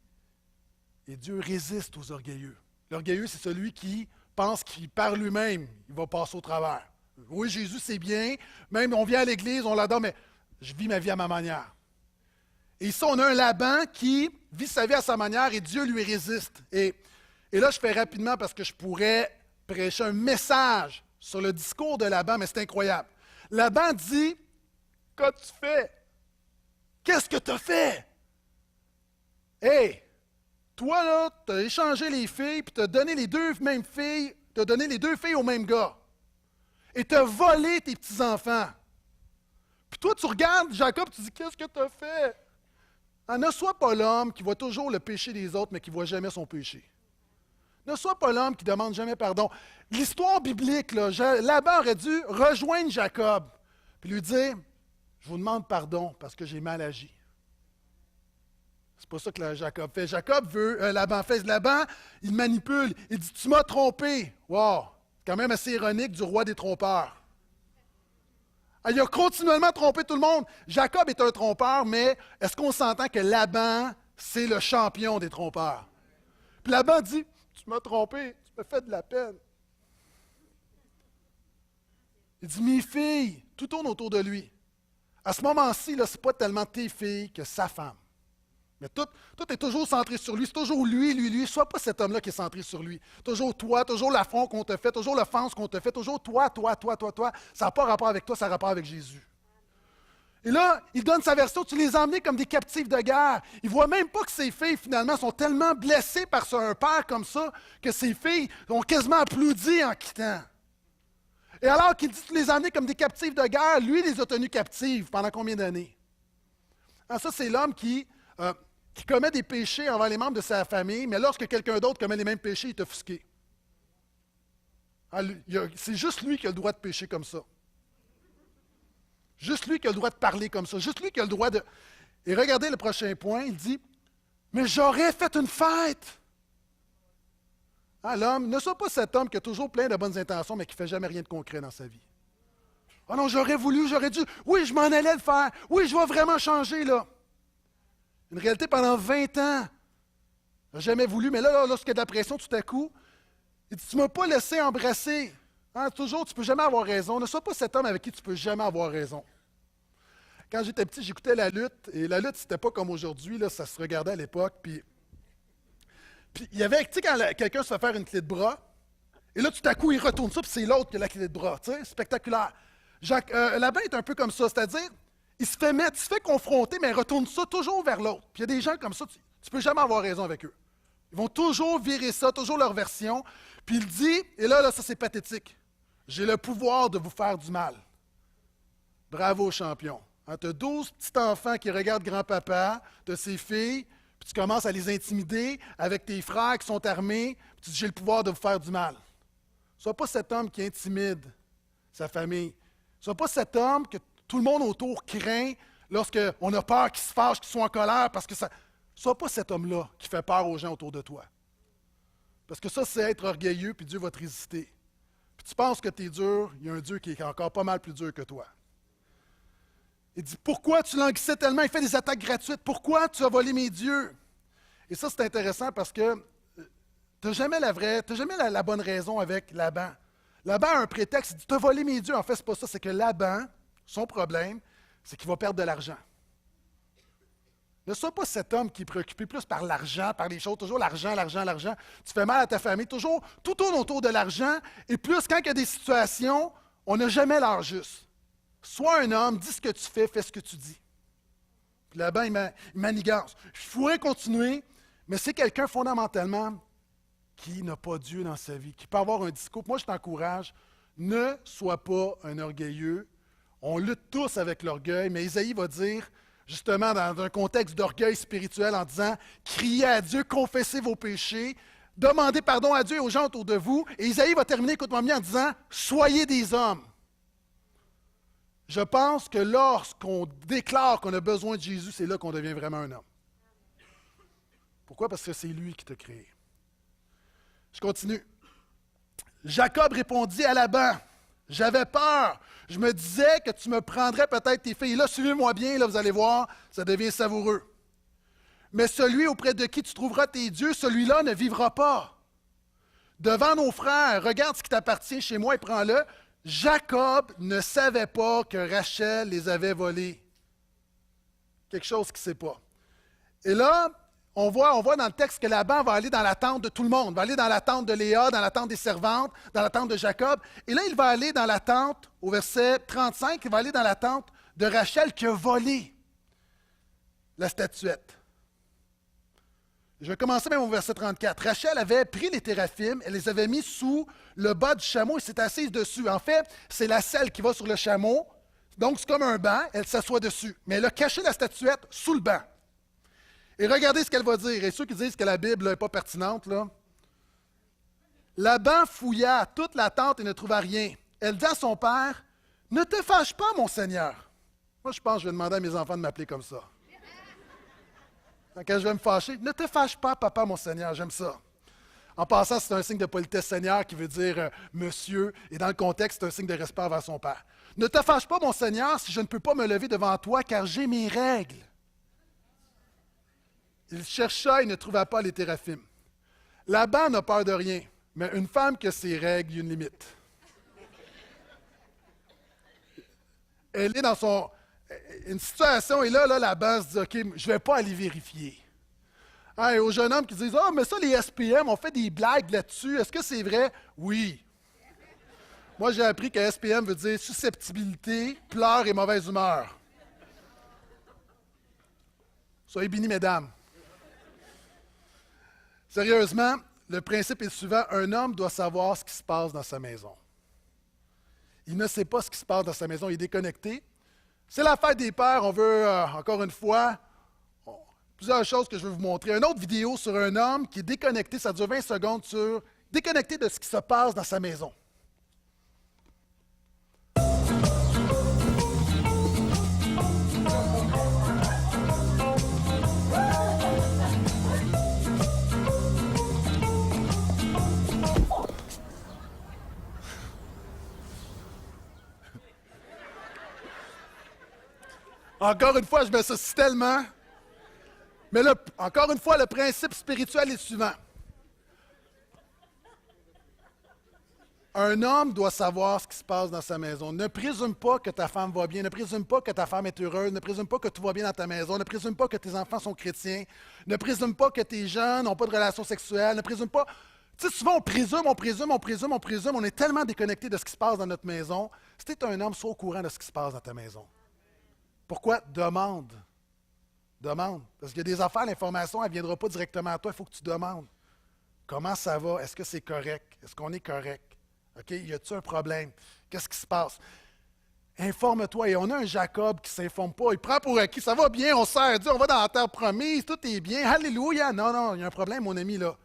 et Dieu résiste aux orgueilleux. L'orgueilleux, c'est celui qui pense qu'il, par lui-même, il va passer au travers. Oui, Jésus, c'est bien. Même on vient à l'église, on l'adore, mais je vis ma vie à ma manière. Et ici, on a un Laban qui vit sa vie à sa manière et Dieu lui résiste. Et là, je fais rapidement parce que je pourrais prêcher un message sur le discours de Laban, mais c'est incroyable. Laban dit, « Qu'as-tu fait? Qu'est-ce que tu as fait? Hey, toi, là, tu as échangé les filles, puis tu as donné les deux mêmes filles, tu as donné les deux filles au même gars. Et tu as volé tes petits-enfants. Puis toi, tu regardes Jacob, tu dis, qu'est-ce que tu as fait? Ne sois pas l'homme qui voit toujours le péché des autres, mais qui ne voit jamais son péché. Ne sois pas l'homme qui ne demande jamais pardon. L'histoire biblique, là, Laban aurait dû rejoindre Jacob, puis lui dire, je vous demande pardon parce que j'ai mal agi. C'est pas ça que Jacob fait. Laban fait. Laban, il manipule. Il dit, tu m'as trompé. Wow! C'est quand même assez ironique du roi des trompeurs. Il a continuellement trompé tout le monde. Jacob est un trompeur, mais est-ce qu'on s'entend que Laban, c'est le champion des trompeurs? Puis Laban dit, tu m'as trompé, tu m'as fait de la peine. Il dit, mes filles, tout tourne autour de lui. À ce moment-ci, ce n'est pas tellement tes filles que sa femme. Mais tout est toujours centré sur lui. C'est toujours lui. Sois pas cet homme-là qui est centré sur lui. Toujours toi, toujours l'affront qu'on te fait, toujours l'offense qu'on te fait, toujours toi. Ça n'a pas rapport avec toi, ça a rapport avec Jésus. Et là, il donne sa version, tu les as emmenés comme des captifs de guerre. Il ne voit même pas que ses filles, finalement, sont tellement blessées par un père comme ça que ses filles ont quasiment applaudi en quittant. Et alors qu'il dit de les emmener comme des captifs de guerre, lui les a tenus captifs pendant combien d'années? Ah, ça, c'est l'homme qui commet des péchés envers les membres de sa famille, mais lorsque quelqu'un d'autre commet les mêmes péchés, il est offusqué. Ah, c'est juste lui qui a le droit de pécher comme ça. Juste lui qui a le droit de parler comme ça. Juste lui qui a le droit de... Et regardez le prochain point, il dit, « Mais j'aurais fait une fête! » Ah, l'homme, ne sois pas cet homme qui a toujours plein de bonnes intentions, mais qui ne fait jamais rien de concret dans sa vie. « Ah non, j'aurais voulu, j'aurais dû. Oui, je m'en allais le faire. Oui, je vais vraiment changer, là. » Une réalité, pendant 20 ans, il n'a jamais voulu, mais là, lorsqu'il y a de la pression, tout à coup, il dit, « Tu ne m'as pas laissé embrasser. » Hein, toujours, tu ne peux jamais avoir raison. Ne sois pas cet homme avec qui tu ne peux jamais avoir raison. Quand j'étais petit, j'écoutais la lutte, et la lutte, c'était pas comme aujourd'hui, là, ça se regardait à l'époque. Puis il y avait, tu sais, quand quelqu'un se fait faire une clé de bras, et là, tout à coup, il retourne ça, puis c'est l'autre qui a la clé de bras. Tu sais, spectaculaire. Laban est un peu comme ça, c'est-à-dire, il se fait confronter, mais il retourne ça toujours vers l'autre. Puis il y a des gens comme ça, tu ne peux jamais avoir raison avec eux. Ils vont toujours virer ça, toujours leur version. Puis il dit, et là ça c'est pathétique, j'ai le pouvoir de vous faire du mal. Bravo, champion. Hein, tu as 12 petits enfants qui regardent grand-papa, tu as ses filles, puis tu commences à les intimider avec tes frères qui sont armés, puis tu dis, j'ai le pouvoir de vous faire du mal. Sois pas cet homme qui intimide sa famille. Sois pas cet homme que tout le monde autour craint lorsqu'on a peur qu'ils se fâchent, qu'ils soient en colère, parce que ça... Sois pas cet homme-là qui fait peur aux gens autour de toi. Parce que ça, c'est être orgueilleux, puis Dieu va te résister. Puis tu penses que tu es dur, il y a un Dieu qui est encore pas mal plus dur que toi. Il dit, pourquoi tu languissais tellement? Il fait des attaques gratuites. Pourquoi tu as volé mes dieux? Et ça, c'est intéressant parce que tu n'as jamais la bonne raison avec Laban. Laban a un prétexte, il dit, tu as volé mes dieux. En fait, ce n'est pas ça, c'est que Laban, son problème, c'est qu'il va perdre de l'argent. Ne sois pas cet homme qui est préoccupé plus par l'argent, par les choses, toujours l'argent, l'argent, l'argent. Tu fais mal à ta famille, toujours, tout tourne autour de l'argent. Et plus, quand il y a des situations, on n'a jamais l'heure juste. Sois un homme, dis ce que tu fais ce que tu dis. Puis là-bas, il manigance. Je pourrais continuer, mais c'est quelqu'un fondamentalement qui n'a pas Dieu dans sa vie, qui peut avoir un discours. Moi, je t'encourage, ne sois pas un orgueilleux. On lutte tous avec l'orgueil, mais Isaïe va dire, justement, dans un contexte d'orgueil spirituel, en disant, criez à Dieu, confessez vos péchés, demandez pardon à Dieu et aux gens autour de vous. Et Isaïe va terminer, écoute-moi bien, en disant, soyez des hommes. Je pense que lorsqu'on déclare qu'on a besoin de Jésus, c'est là qu'on devient vraiment un homme. Pourquoi? Parce que c'est lui qui t'a créé. Je continue. Jacob répondit à Laban, « J'avais peur. Je me disais que tu me prendrais peut-être tes filles. Là, suivez-moi bien, là, vous allez voir, ça devient savoureux. Mais celui auprès de qui tu trouveras tes dieux, celui-là ne vivra pas. Devant nos frères, regarde ce qui t'appartient chez moi et prends-le. » Jacob ne savait pas que Rachel les avait volés. Quelque chose qu'il ne sait pas. Et là, on voit dans le texte que Laban va aller dans la tente de tout le monde. Il va aller dans la tente de Léa, dans la tente des servantes, dans la tente de Jacob. Et là, il va aller dans la tente, au verset 35, il va aller dans la tente de Rachel qui a volé la statuette. Je vais commencer même au verset 34. Rachel avait pris les téraphimes, elle les avait mis sous le bas du chameau et s'est assise dessus. En fait, c'est la selle qui va sur le chameau, donc c'est comme un banc, elle s'assoit dessus. Mais elle a caché la statuette sous le banc. Et regardez ce qu'elle va dire. Et ceux qui disent que la Bible n'est pas pertinente, là. Laban fouilla toute la tente et ne trouva rien. Elle dit à son père, « Ne te fâche pas, mon Seigneur. » Moi, je pense que je vais demander à mes enfants de m'appeler comme ça. Quand je vais me fâcher, « Ne te fâche pas, papa, mon Seigneur. » J'aime ça. En passant, c'est un signe de politesse Seigneur qui veut dire monsieur, et dans le contexte, c'est un signe de respect envers son père. « Ne te fâche pas, mon Seigneur, si je ne peux pas me lever devant toi, car j'ai mes règles. » Il chercha et ne trouva pas les téraphimes. Laban n'a peur de rien, mais une femme qui a ses règles, il y a une limite. Elle est dans une situation, et là, Laban se dit, OK, je ne vais pas aller vérifier. Hein, et aux jeunes hommes qui disent, mais ça, les SPM, on fait des blagues là-dessus, est-ce que c'est vrai? Oui. Moi, j'ai appris que SPM veut dire susceptibilité, pleurs et mauvaise humeur. Soyez bénis, mesdames. Sérieusement, le principe est le suivant, un homme doit savoir ce qui se passe dans sa maison. Il ne sait pas ce qui se passe dans sa maison, il est déconnecté. C'est la fête des pères, on veut, encore une fois, plusieurs choses que je veux vous montrer. Une autre vidéo sur un homme qui est déconnecté, ça dure 20 secondes, sur déconnecté de ce qui se passe dans sa maison. Encore une fois, je m'associe tellement. Mais là, encore une fois, le principe spirituel est le suivant. Un homme doit savoir ce qui se passe dans sa maison. Ne présume pas que ta femme va bien, ne présume pas que ta femme est heureuse, ne présume pas que tout va bien dans ta maison, ne présume pas que tes enfants sont chrétiens, ne présume pas que tes jeunes n'ont pas de relations sexuelles, ne présume pas... Tu sais, souvent on présume, on est tellement déconnecté de ce qui se passe dans notre maison. Si tu es un homme, sois au courant de ce qui se passe dans ta maison. Pourquoi? Demande. Demande. Parce qu'il y a des affaires, l'information, elle ne viendra pas directement à toi, il faut que tu demandes. Comment ça va? Est-ce que c'est correct? Est-ce qu'on est correct? OK? Y a-t-il un problème? Qu'est-ce qui se passe? Informe-toi. Et on a un Jacob qui ne s'informe pas. Il prend pour acquis. Ça va bien, on sert Dieu, on va dans la terre promise, tout est bien. Alléluia! Non, il y a un problème, mon ami, là.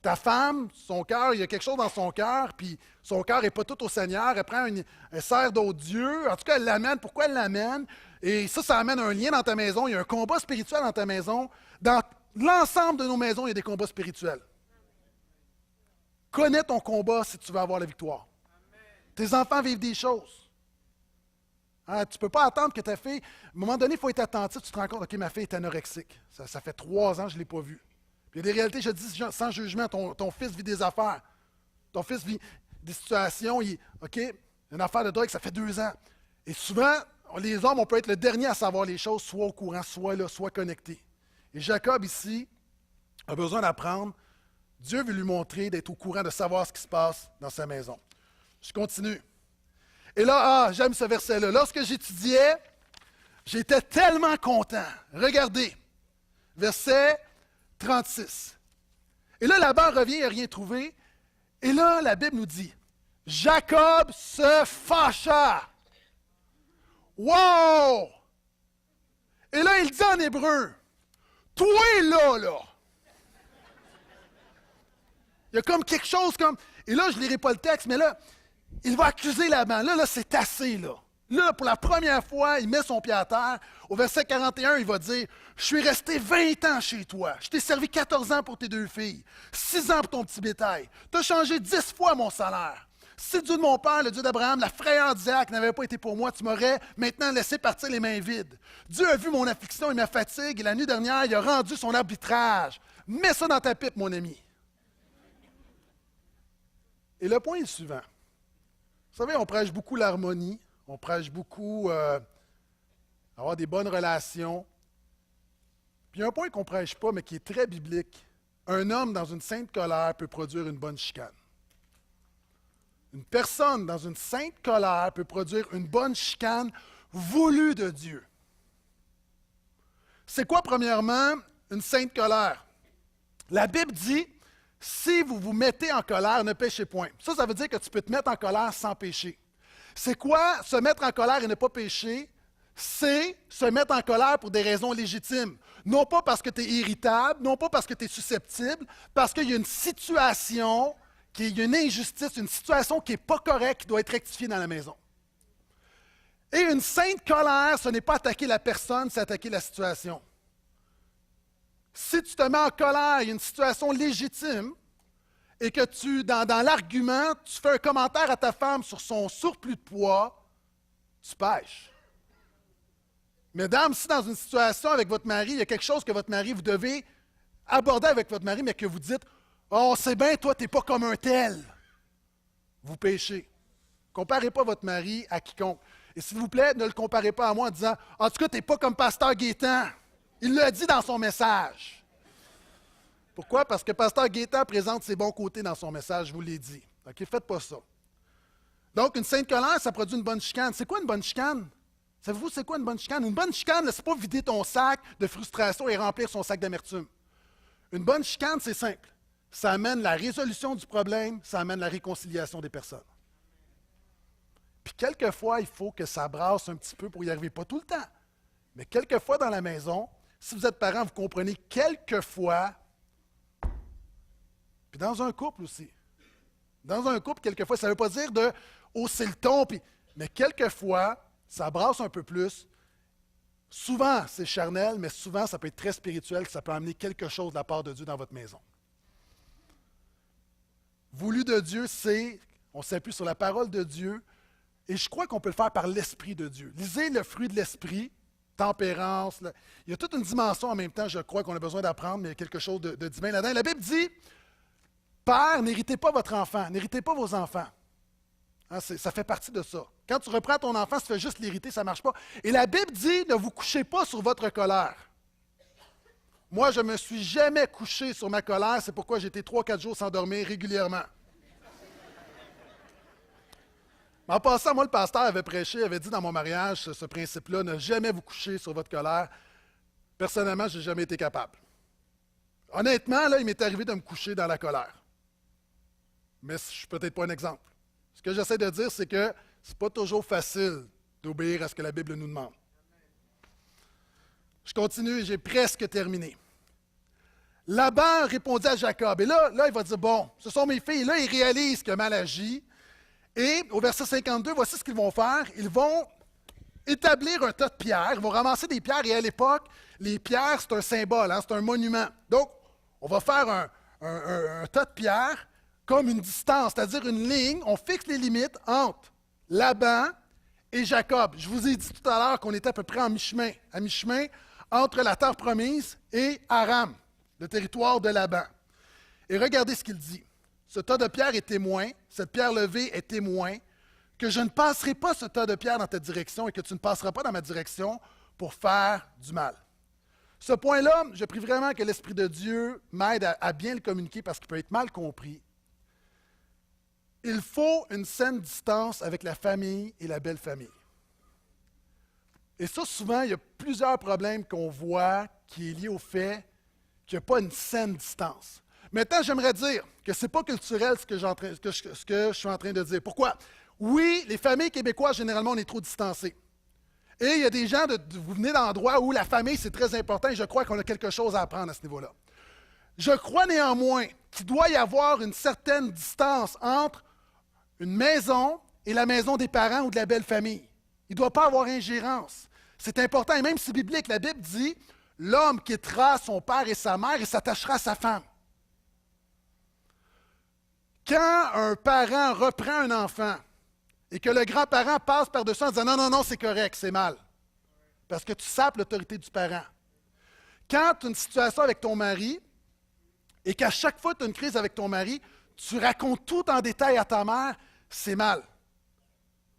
Ta femme, son cœur, il y a quelque chose dans son cœur, puis son cœur n'est pas tout au Seigneur. Elle sert d'autres dieux. En tout cas, elle l'amène. Pourquoi elle l'amène? Et ça amène un lien dans ta maison. Il y a un combat spirituel dans ta maison. Dans l'ensemble de nos maisons, il y a des combats spirituels. Connais ton combat si tu veux avoir la victoire. Tes enfants vivent des choses. Hein, tu ne peux pas attendre que ta fille... À un moment donné, il faut être attentif. Tu te rends compte, OK, ma fille est anorexique. Ça fait 3 ans que je ne l'ai pas vue. Puis il y a des réalités, je dis sans jugement, ton fils vit des affaires. Ton fils vit des situations. OK, une affaire de drogue, ça fait 2 ans. Et souvent, les hommes, on peut être le dernier à savoir les choses, soit au courant, soit là, soit connecté. Et Jacob, ici, a besoin d'apprendre. Dieu veut lui montrer d'être au courant, de savoir ce qui se passe dans sa maison. Je continue. Et là, j'aime ce verset-là. Lorsque j'étudiais, j'étais tellement content. Regardez, verset 36. Et là, Laban revient, il n'a rien trouvé. Et là, la Bible nous dit, Jacob se fâcha. Wow! Et là, il dit en hébreu, toi là. Il y a comme quelque chose comme... Et là, je ne lirai pas le texte, mais là, il va accuser Laban. Là, c'est assez, là. Là, pour la première fois, il met son pied à terre. Au verset 41, il va dire, « Je suis resté 20 ans chez toi. Je t'ai servi 14 ans pour tes 2 filles, 6 ans pour ton petit bétail. Tu as changé 10 fois mon salaire. Si le Dieu de mon père, le Dieu d'Abraham, la frayeur d'Isaac n'avait pas été pour moi, tu m'aurais maintenant laissé partir les mains vides. Dieu a vu mon affliction et ma fatigue, et la nuit dernière, il a rendu son arbitrage. Mets ça dans ta pipe, mon ami. » Et le point est le suivant. Vous savez, on prêche beaucoup l'harmonie, on prêche beaucoup avoir des bonnes relations. Puis il y a un point qu'on ne prêche pas, mais qui est très biblique. Un homme dans une sainte colère peut produire une bonne chicane. Une personne dans une sainte colère peut produire une bonne chicane voulue de Dieu. C'est quoi, premièrement, une sainte colère? La Bible dit, si vous vous mettez en colère, ne péchez point. Ça veut dire que tu peux te mettre en colère sans pécher. C'est quoi se mettre en colère et ne pas pécher? C'est se mettre en colère pour des raisons légitimes. Non pas parce que tu es irritable, non pas parce que tu es susceptible, parce qu'il y a une situation, il y a une injustice, une situation qui n'est pas correcte, qui doit être rectifiée dans la maison. Et une sainte colère, ce n'est pas attaquer la personne, c'est attaquer la situation. Si tu te mets en colère, il y a une situation légitime, et que dans l'argument, tu fais un commentaire à ta femme sur son surplus de poids, tu pêches. Mesdames, si dans une situation avec votre mari, il y a quelque chose que votre mari, vous devez aborder avec votre mari, mais que vous dites, « Oh, c'est bien, toi, tu n'es pas comme un tel. » Vous péchez. Comparez pas votre mari à quiconque. Et s'il vous plaît, ne le comparez pas à moi en disant, « En tout cas, tu n'es pas comme Pasteur Gaétan. » Il l'a dit dans son message. Pourquoi? Parce que Pasteur Gaétan présente ses bons côtés dans son message, je vous l'ai dit. OK, faites pas ça. Donc, une sainte colère, ça produit une bonne chicane. C'est quoi une bonne chicane? Savez-vous, c'est quoi une bonne chicane? Une bonne chicane, ce n'est pas vider ton sac de frustration et remplir son sac d'amertume. Une bonne chicane, c'est simple. Ça amène la résolution du problème, ça amène la réconciliation des personnes. Puis quelquefois, il faut que ça brasse un petit peu pour y arriver. Pas tout le temps, mais quelquefois dans la maison, si vous êtes parent, vous comprenez quelquefois, puis dans un couple aussi. Dans un couple, quelquefois, ça ne veut pas dire de hausser le ton, mais quelquefois, ça brasse un peu plus. Souvent, c'est charnel, mais souvent, ça peut être très spirituel, que ça peut amener quelque chose de la part de Dieu dans votre maison. Voulu de Dieu, c'est, on s'appuie sur la parole de Dieu, et je crois qu'on peut le faire par l'Esprit de Dieu. Lisez le fruit de l'Esprit, tempérance. Il y a toute une dimension en même temps, je crois qu'on a besoin d'apprendre, mais il y a quelque chose de divin là-dedans. La Bible dit, Père, n'héritez pas votre enfant, n'héritez pas vos enfants. Hein, ça fait partie de ça. Quand tu reprends ton enfant, tu fais juste l'hériter, ça ne marche pas. Et la Bible dit, ne vous couchez pas sur votre colère. Moi, je ne me suis jamais couché sur ma colère, c'est pourquoi j'ai été 3-4 jours sans dormir régulièrement. En passant, moi, le pasteur avait prêché, avait dit dans mon mariage ce principe-là, ne jamais vous coucher sur votre colère. Personnellement, je n'ai jamais été capable. Honnêtement, là, il m'est arrivé de me coucher dans la colère. Mais je ne suis peut-être pas un exemple. Ce que j'essaie de dire, c'est que ce n'est pas toujours facile d'obéir à ce que la Bible nous demande. Je continue et j'ai presque terminé. Laban répondit à Jacob. Et là, il va dire, bon, ce sont mes filles. Et là, il réalise qu'il a mal agi. Et au verset 52, voici ce qu'ils vont faire. Ils vont établir un tas de pierres. Ils vont ramasser des pierres. Et à l'époque, les pierres, c'est un symbole, hein, c'est un monument. Donc, on va faire un tas de pierres comme une distance, c'est-à-dire une ligne. On fixe les limites entre Laban et Jacob. Je vous ai dit tout à l'heure qu'on était à peu près à mi-chemin entre la terre promise et Aram, le territoire de Laban. Et regardez ce qu'il dit. Ce tas de pierres est témoin, cette pierre levée est témoin, que je ne passerai pas ce tas de pierres dans ta direction et que tu ne passeras pas dans ma direction pour faire du mal. Ce point-là, je prie vraiment que l'Esprit de Dieu m'aide à bien le communiquer parce qu'il peut être mal compris. Il faut une saine distance avec la famille et la belle famille. Et ça, souvent, il y a plusieurs problèmes qu'on voit qui est lié au fait qu'il n'y a pas une saine distance. Maintenant, j'aimerais dire que ce n'est pas culturel ce que je suis en train de dire. Pourquoi? Oui, les familles québécoises, généralement, on est trop distancés. Et il y a des gens, vous venez d'endroits où la famille, c'est très important et je crois qu'on a quelque chose à apprendre à ce niveau-là. Je crois néanmoins qu'il doit y avoir une certaine distance entre une maison et la maison des parents ou de la belle famille. Il ne doit pas avoir ingérence. C'est important, et même si biblique, la Bible dit « L'homme quittera son père et sa mère et s'attachera à sa femme ». Quand un parent reprend un enfant et que le grand-parent passe par-dessus en disant « Non, non, non, c'est correct, c'est mal », parce que tu sapes l'autorité du parent. Quand tu as une situation avec ton mari et qu'à chaque fois que tu as une crise avec ton mari, tu racontes tout en détail à ta mère, c'est mal.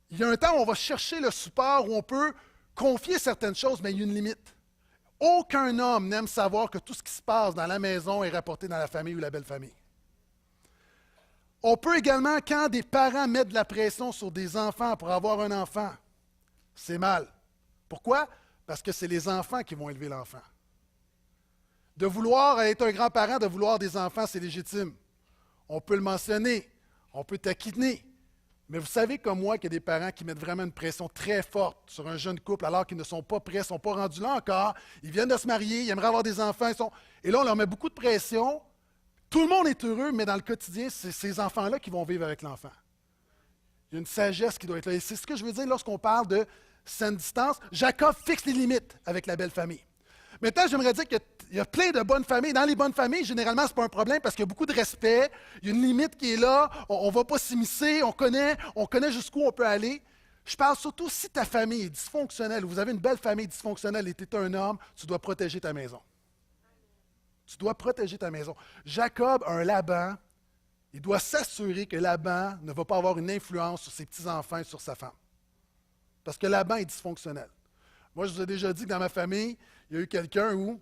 Il y a un temps où on va chercher le support, où on peut confier certaines choses, mais il y a une limite. Aucun homme n'aime savoir que tout ce qui se passe dans la maison est rapporté dans la famille ou la belle famille. On peut également, quand des parents mettent de la pression sur des enfants pour avoir un enfant, c'est mal. Pourquoi? Parce que c'est les enfants qui vont élever l'enfant. De vouloir être un grand-parent, de vouloir des enfants, c'est légitime. On peut le mentionner, on peut taquiner. Mais vous savez comme moi qu'il y a des parents qui mettent vraiment une pression très forte sur un jeune couple alors qu'ils ne sont pas prêts, ne sont pas rendus là encore. Ils viennent de se marier, ils aimeraient avoir des enfants. Et là, on leur met beaucoup de pression. Tout le monde est heureux, mais dans le quotidien, c'est ces enfants-là qui vont vivre avec l'enfant. Il y a une sagesse qui doit être là. Et c'est ce que je veux dire lorsqu'on parle de saine distance. Jacob fixe les limites avec la belle famille. Maintenant, j'aimerais dire qu'il y a plein de bonnes familles. Dans les bonnes familles, généralement, ce n'est pas un problème parce qu'il y a beaucoup de respect. Il y a une limite qui est là. On ne va pas s'immiscer. On connaît jusqu'où on peut aller. Je parle surtout si ta famille est dysfonctionnelle ou vous avez une belle famille dysfonctionnelle et tu es un homme, tu dois protéger ta maison. Tu dois protéger ta maison. Jacob a un Laban. Il doit s'assurer que Laban ne va pas avoir une influence sur ses petits-enfants et sur sa femme. Parce que Laban est dysfonctionnel. Moi, je vous ai déjà dit que dans ma famille, il y a eu quelqu'un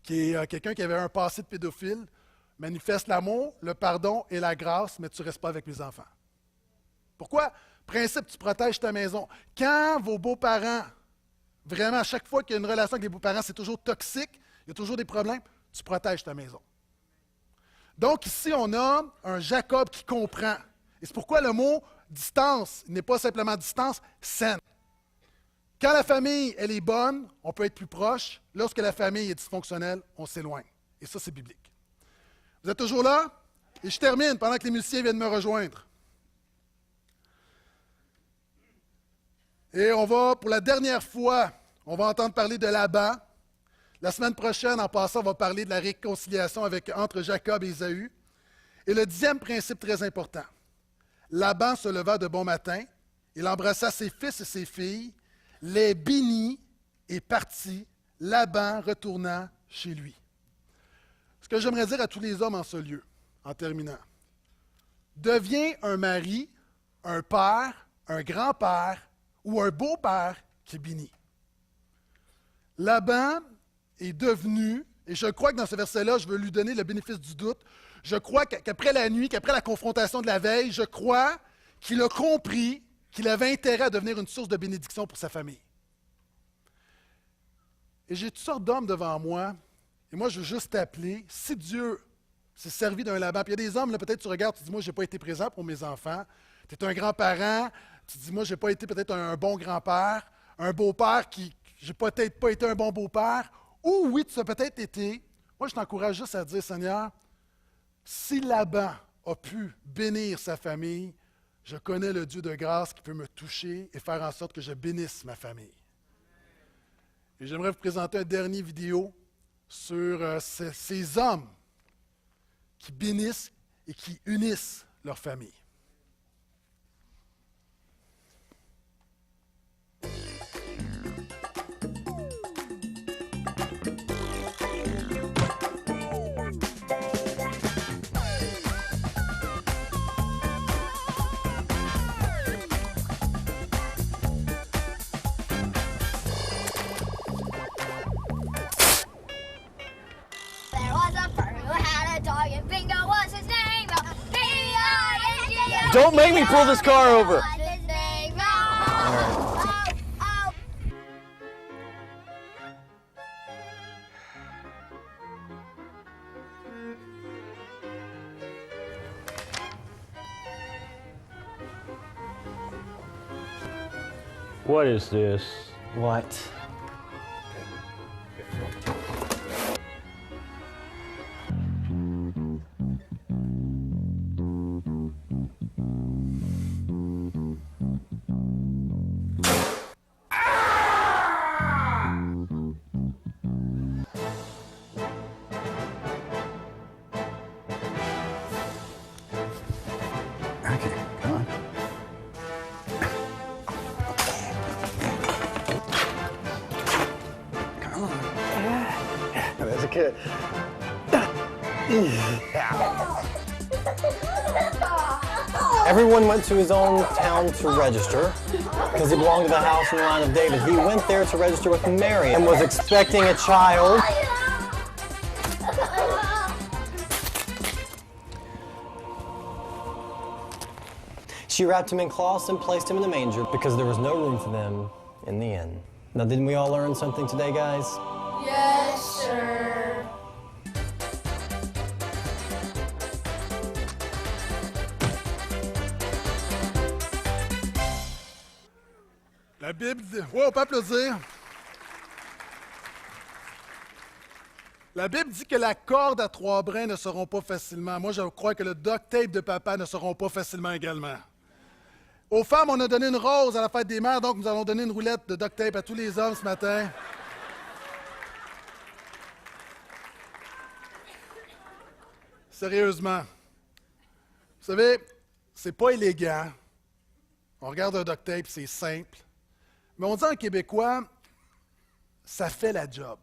qui avait un passé de pédophile, manifeste l'amour, le pardon et la grâce, mais tu ne restes pas avec mes enfants. Pourquoi? Principe, tu protèges ta maison. Quand vos beaux-parents, vraiment, à chaque fois qu'il y a une relation avec les beaux-parents, c'est toujours toxique, il y a toujours des problèmes, tu protèges ta maison. Donc ici, on a un Jacob qui comprend. Et c'est pourquoi le mot distance n'est pas simplement distance saine. Quand la famille, elle est bonne, on peut être plus proche. Lorsque la famille est dysfonctionnelle, on s'éloigne. Et ça, c'est biblique. Vous êtes toujours là? Et je termine pendant que les musiciens viennent me rejoindre. Et on va, pour la dernière fois, on va entendre parler de Laban. La semaine prochaine, en passant, on va parler de la réconciliation entre Jacob et Ésaü. Et le 10e principe très important. Laban se leva de bon matin, il embrassa ses fils et ses filles, les bénit et partit, Laban retournant chez lui. Ce que j'aimerais dire à tous les hommes en ce lieu, en terminant, deviens un mari, un père, un grand-père ou un beau-père qui bénit. Laban est devenu, et je crois que dans ce verset-là, je veux lui donner le bénéfice du doute, je crois qu'après la nuit, qu'après la confrontation de la veille, je crois qu'il a compris qu'il avait intérêt à devenir une source de bénédiction pour sa famille. Et j'ai toutes sortes d'hommes devant moi, et moi je veux juste t'appeler, si Dieu s'est servi d'un Laban, puis il y a des hommes, là, peut-être tu regardes, tu dis, moi je n'ai pas été présent pour mes enfants, tu es un grand-parent, tu dis, moi je n'ai pas été peut-être un bon grand-père, un beau-père qui, j'ai peut-être pas été un bon beau-père, ou oui, tu as peut-être été, moi je t'encourage juste à dire, Seigneur, si Laban a pu bénir sa famille, je connais le Dieu de grâce qui peut me toucher et faire en sorte que je bénisse ma famille. Et j'aimerais vous présenter un dernier vidéo sur ces hommes qui bénissent et qui unissent leur famille. There was a bird who had a dog and Bingo was his name. B-I-N-G-O. Don't make me pull this car over. Was his name. Oh, oh, oh. What is this? What? Okay, come on. Come on. Yeah, that's good. Everyone went to his own town to register because he belonged to the house and the line of David. He went there to register with Mary and was expecting a child. She wrapped him in cloths and placed him in the manger because there was no room for them in the inn. Now, didn't we all learn something today, guys? Yes, sir. La Bible dit... Oui, on peut applaudir. La Bible dit que la corde à 3 brins ne seront pas facilement. Moi, je crois que le duct tape de papa ne seront pas facilement également. Aux femmes, on a donné une rose à la fête des mères, donc nous allons donner une roulette de duct tape à tous les hommes ce matin. Sérieusement. Vous savez, c'est pas élégant. On regarde un duct tape, c'est simple. Mais on dit en québécois, ça fait la job.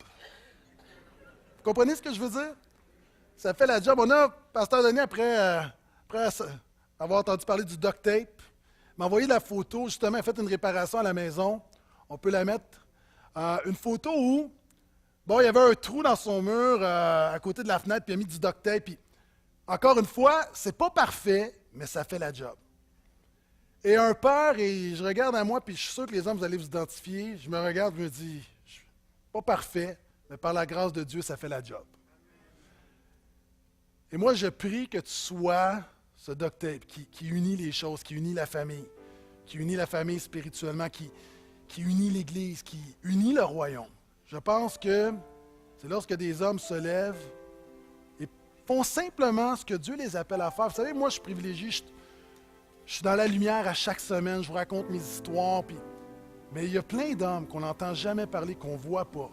Vous comprenez ce que je veux dire? Ça fait la job. On a, Pasteur Denis, après avoir entendu parler du duct tape, m'a envoyé la photo, justement, il a fait une réparation à la maison. On peut la mettre. Une photo où, bon, il y avait un trou dans son mur à côté de la fenêtre, puis il a mis du duct tape. Puis, encore une fois, c'est pas parfait, mais ça fait la job. Et un père, et je regarde à moi, puis je suis sûr que les hommes, vous allez vous identifier. Je me regarde, je me dis, pas parfait, mais par la grâce de Dieu, ça fait la job. Et moi, je prie que tu sois ce duct tape qui unit les choses, qui unit la famille spirituellement, qui unit l'Église, qui unit le royaume. Je pense que c'est lorsque des hommes se lèvent et font simplement ce que Dieu les appelle à faire. Vous savez, moi, je suis privilégié, je suis dans la lumière à chaque semaine, je vous raconte mes histoires, mais il y a plein d'hommes qu'on n'entend jamais parler, qu'on ne voit pas.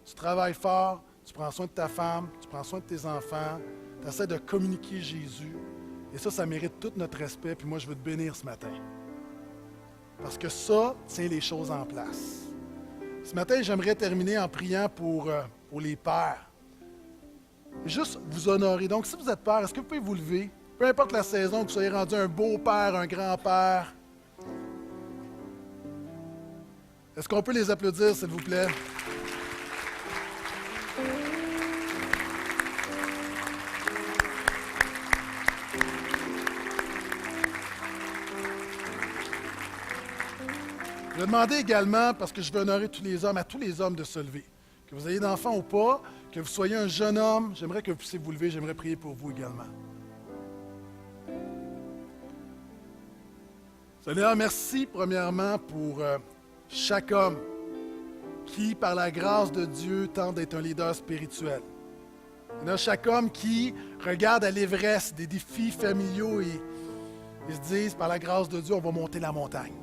Tu travailles fort, tu prends soin de ta femme, tu prends soin de tes enfants, tu essaies de communiquer Jésus. Et ça mérite tout notre respect. Puis moi, je veux te bénir ce matin. Parce que ça tient les choses en place. Ce matin, j'aimerais terminer en priant pour les pères. Juste vous honorer. Donc, si vous êtes père, est-ce que vous pouvez vous lever? Peu importe la saison, que vous soyez rendu un beau-père, un grand-père. Est-ce qu'on peut les applaudir, s'il vous plaît? Je vais demander également, parce que je veux honorer tous les hommes, à tous les hommes de se lever. Que vous ayez d'enfants ou pas, que vous soyez un jeune homme, j'aimerais que vous puissiez vous lever, j'aimerais prier pour vous également. Seigneur, merci premièrement pour chaque homme qui, par la grâce de Dieu, tente d'être un leader spirituel. Seigneur, chaque homme qui regarde à l'Everest des défis familiaux et se disent, par la grâce de Dieu, on va monter la montagne.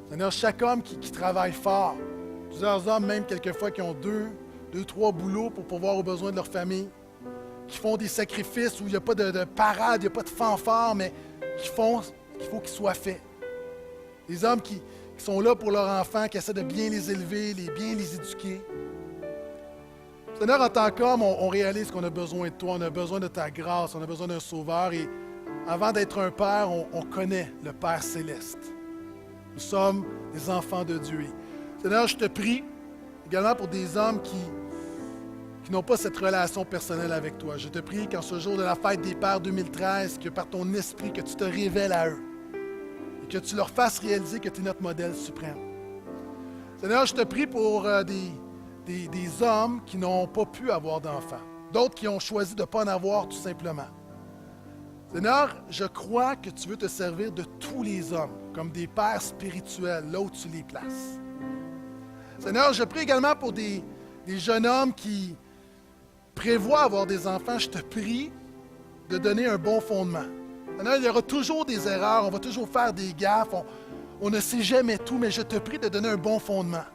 Seigneur, chaque homme qui travaille fort, plusieurs hommes même quelquefois qui ont deux, trois boulots pour pourvoir aux besoins de leur famille, qui font des sacrifices où il n'y a pas de parade, il n'y a pas de fanfare, mais qui font ce qu'il faut qu'il soit fait. Des hommes qui sont là pour leurs enfants, qui essaient de bien les élever, bien les éduquer. Seigneur, en tant qu'homme, on réalise qu'on a besoin de toi, on a besoin de ta grâce, on a besoin d'un sauveur. Et avant d'être un père, on connaît le Père céleste. Nous sommes des enfants de Dieu. Seigneur, je te prie également pour des hommes qui n'ont pas cette relation personnelle avec toi. Je te prie qu'en ce jour de la fête des Pères 2013, que par ton esprit, que tu te révèles à eux et que tu leur fasses réaliser que tu es notre modèle suprême. Seigneur, je te prie pour des hommes qui n'ont pas pu avoir d'enfants, d'autres qui ont choisi de ne pas en avoir tout simplement. Seigneur, je crois que tu veux te servir de tous les hommes comme des pères spirituels, là où tu les places. Seigneur, je prie également pour des jeunes hommes qui prévoient avoir des enfants. Je te prie de donner un bon fondement. Seigneur, il y aura toujours des erreurs, on va toujours faire des gaffes, on ne sait jamais tout, mais je te prie de donner un bon fondement.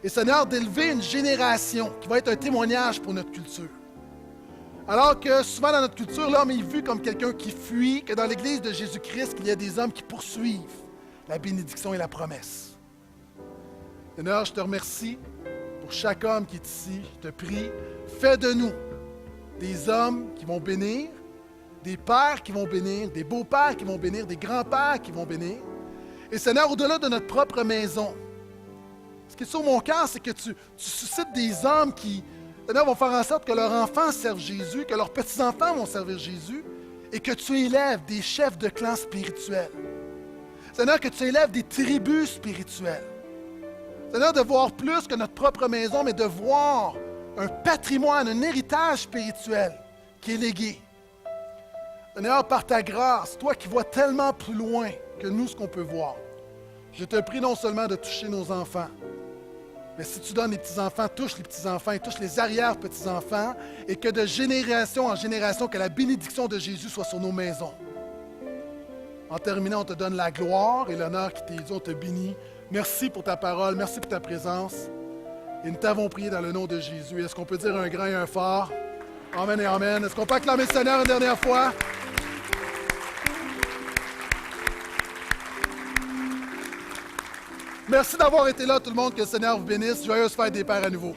Et Seigneur, d'élever une génération qui va être un témoignage pour notre culture. Alors que souvent dans notre culture, l'homme est vu comme quelqu'un qui fuit, que dans l'Église de Jésus-Christ, il y a des hommes qui poursuivent la bénédiction et la promesse. Seigneur, je te remercie pour chaque homme qui est ici. Je te prie, fais de nous des hommes qui vont bénir, des pères qui vont bénir, des beaux-pères qui vont bénir, des grands-pères qui vont bénir. Et Seigneur, au-delà de notre propre maison, ce qui est sur mon cœur, c'est que tu suscites des hommes qui, Seigneur, vont faire en sorte que leurs enfants servent Jésus, que leurs petits-enfants vont servir Jésus, et que tu élèves des chefs de clan spirituels. Seigneur, que tu élèves des tribus spirituelles. Seigneur, de voir plus que notre propre maison, mais de voir un patrimoine, un héritage spirituel qui est légué. Seigneur, par ta grâce, toi qui vois tellement plus loin que nous ce qu'on peut voir, je te prie non seulement de toucher nos enfants, mais si tu donnes les petits-enfants, touche les petits-enfants et touche les arrière-petits-enfants, et que de génération en génération, que la bénédiction de Jésus soit sur nos maisons. En terminant, on te donne la gloire et l'honneur qui t'est dû, on te bénit. Merci pour ta parole, merci pour ta présence. Et nous t'avons prié dans le nom de Jésus. Est-ce qu'on peut dire un grand et un fort? Amen et amen. Est-ce qu'on peut acclamer le Seigneur une dernière fois? Merci d'avoir été là, tout le monde. Que le Seigneur vous bénisse. Joyeuse fête des Pères à nouveau.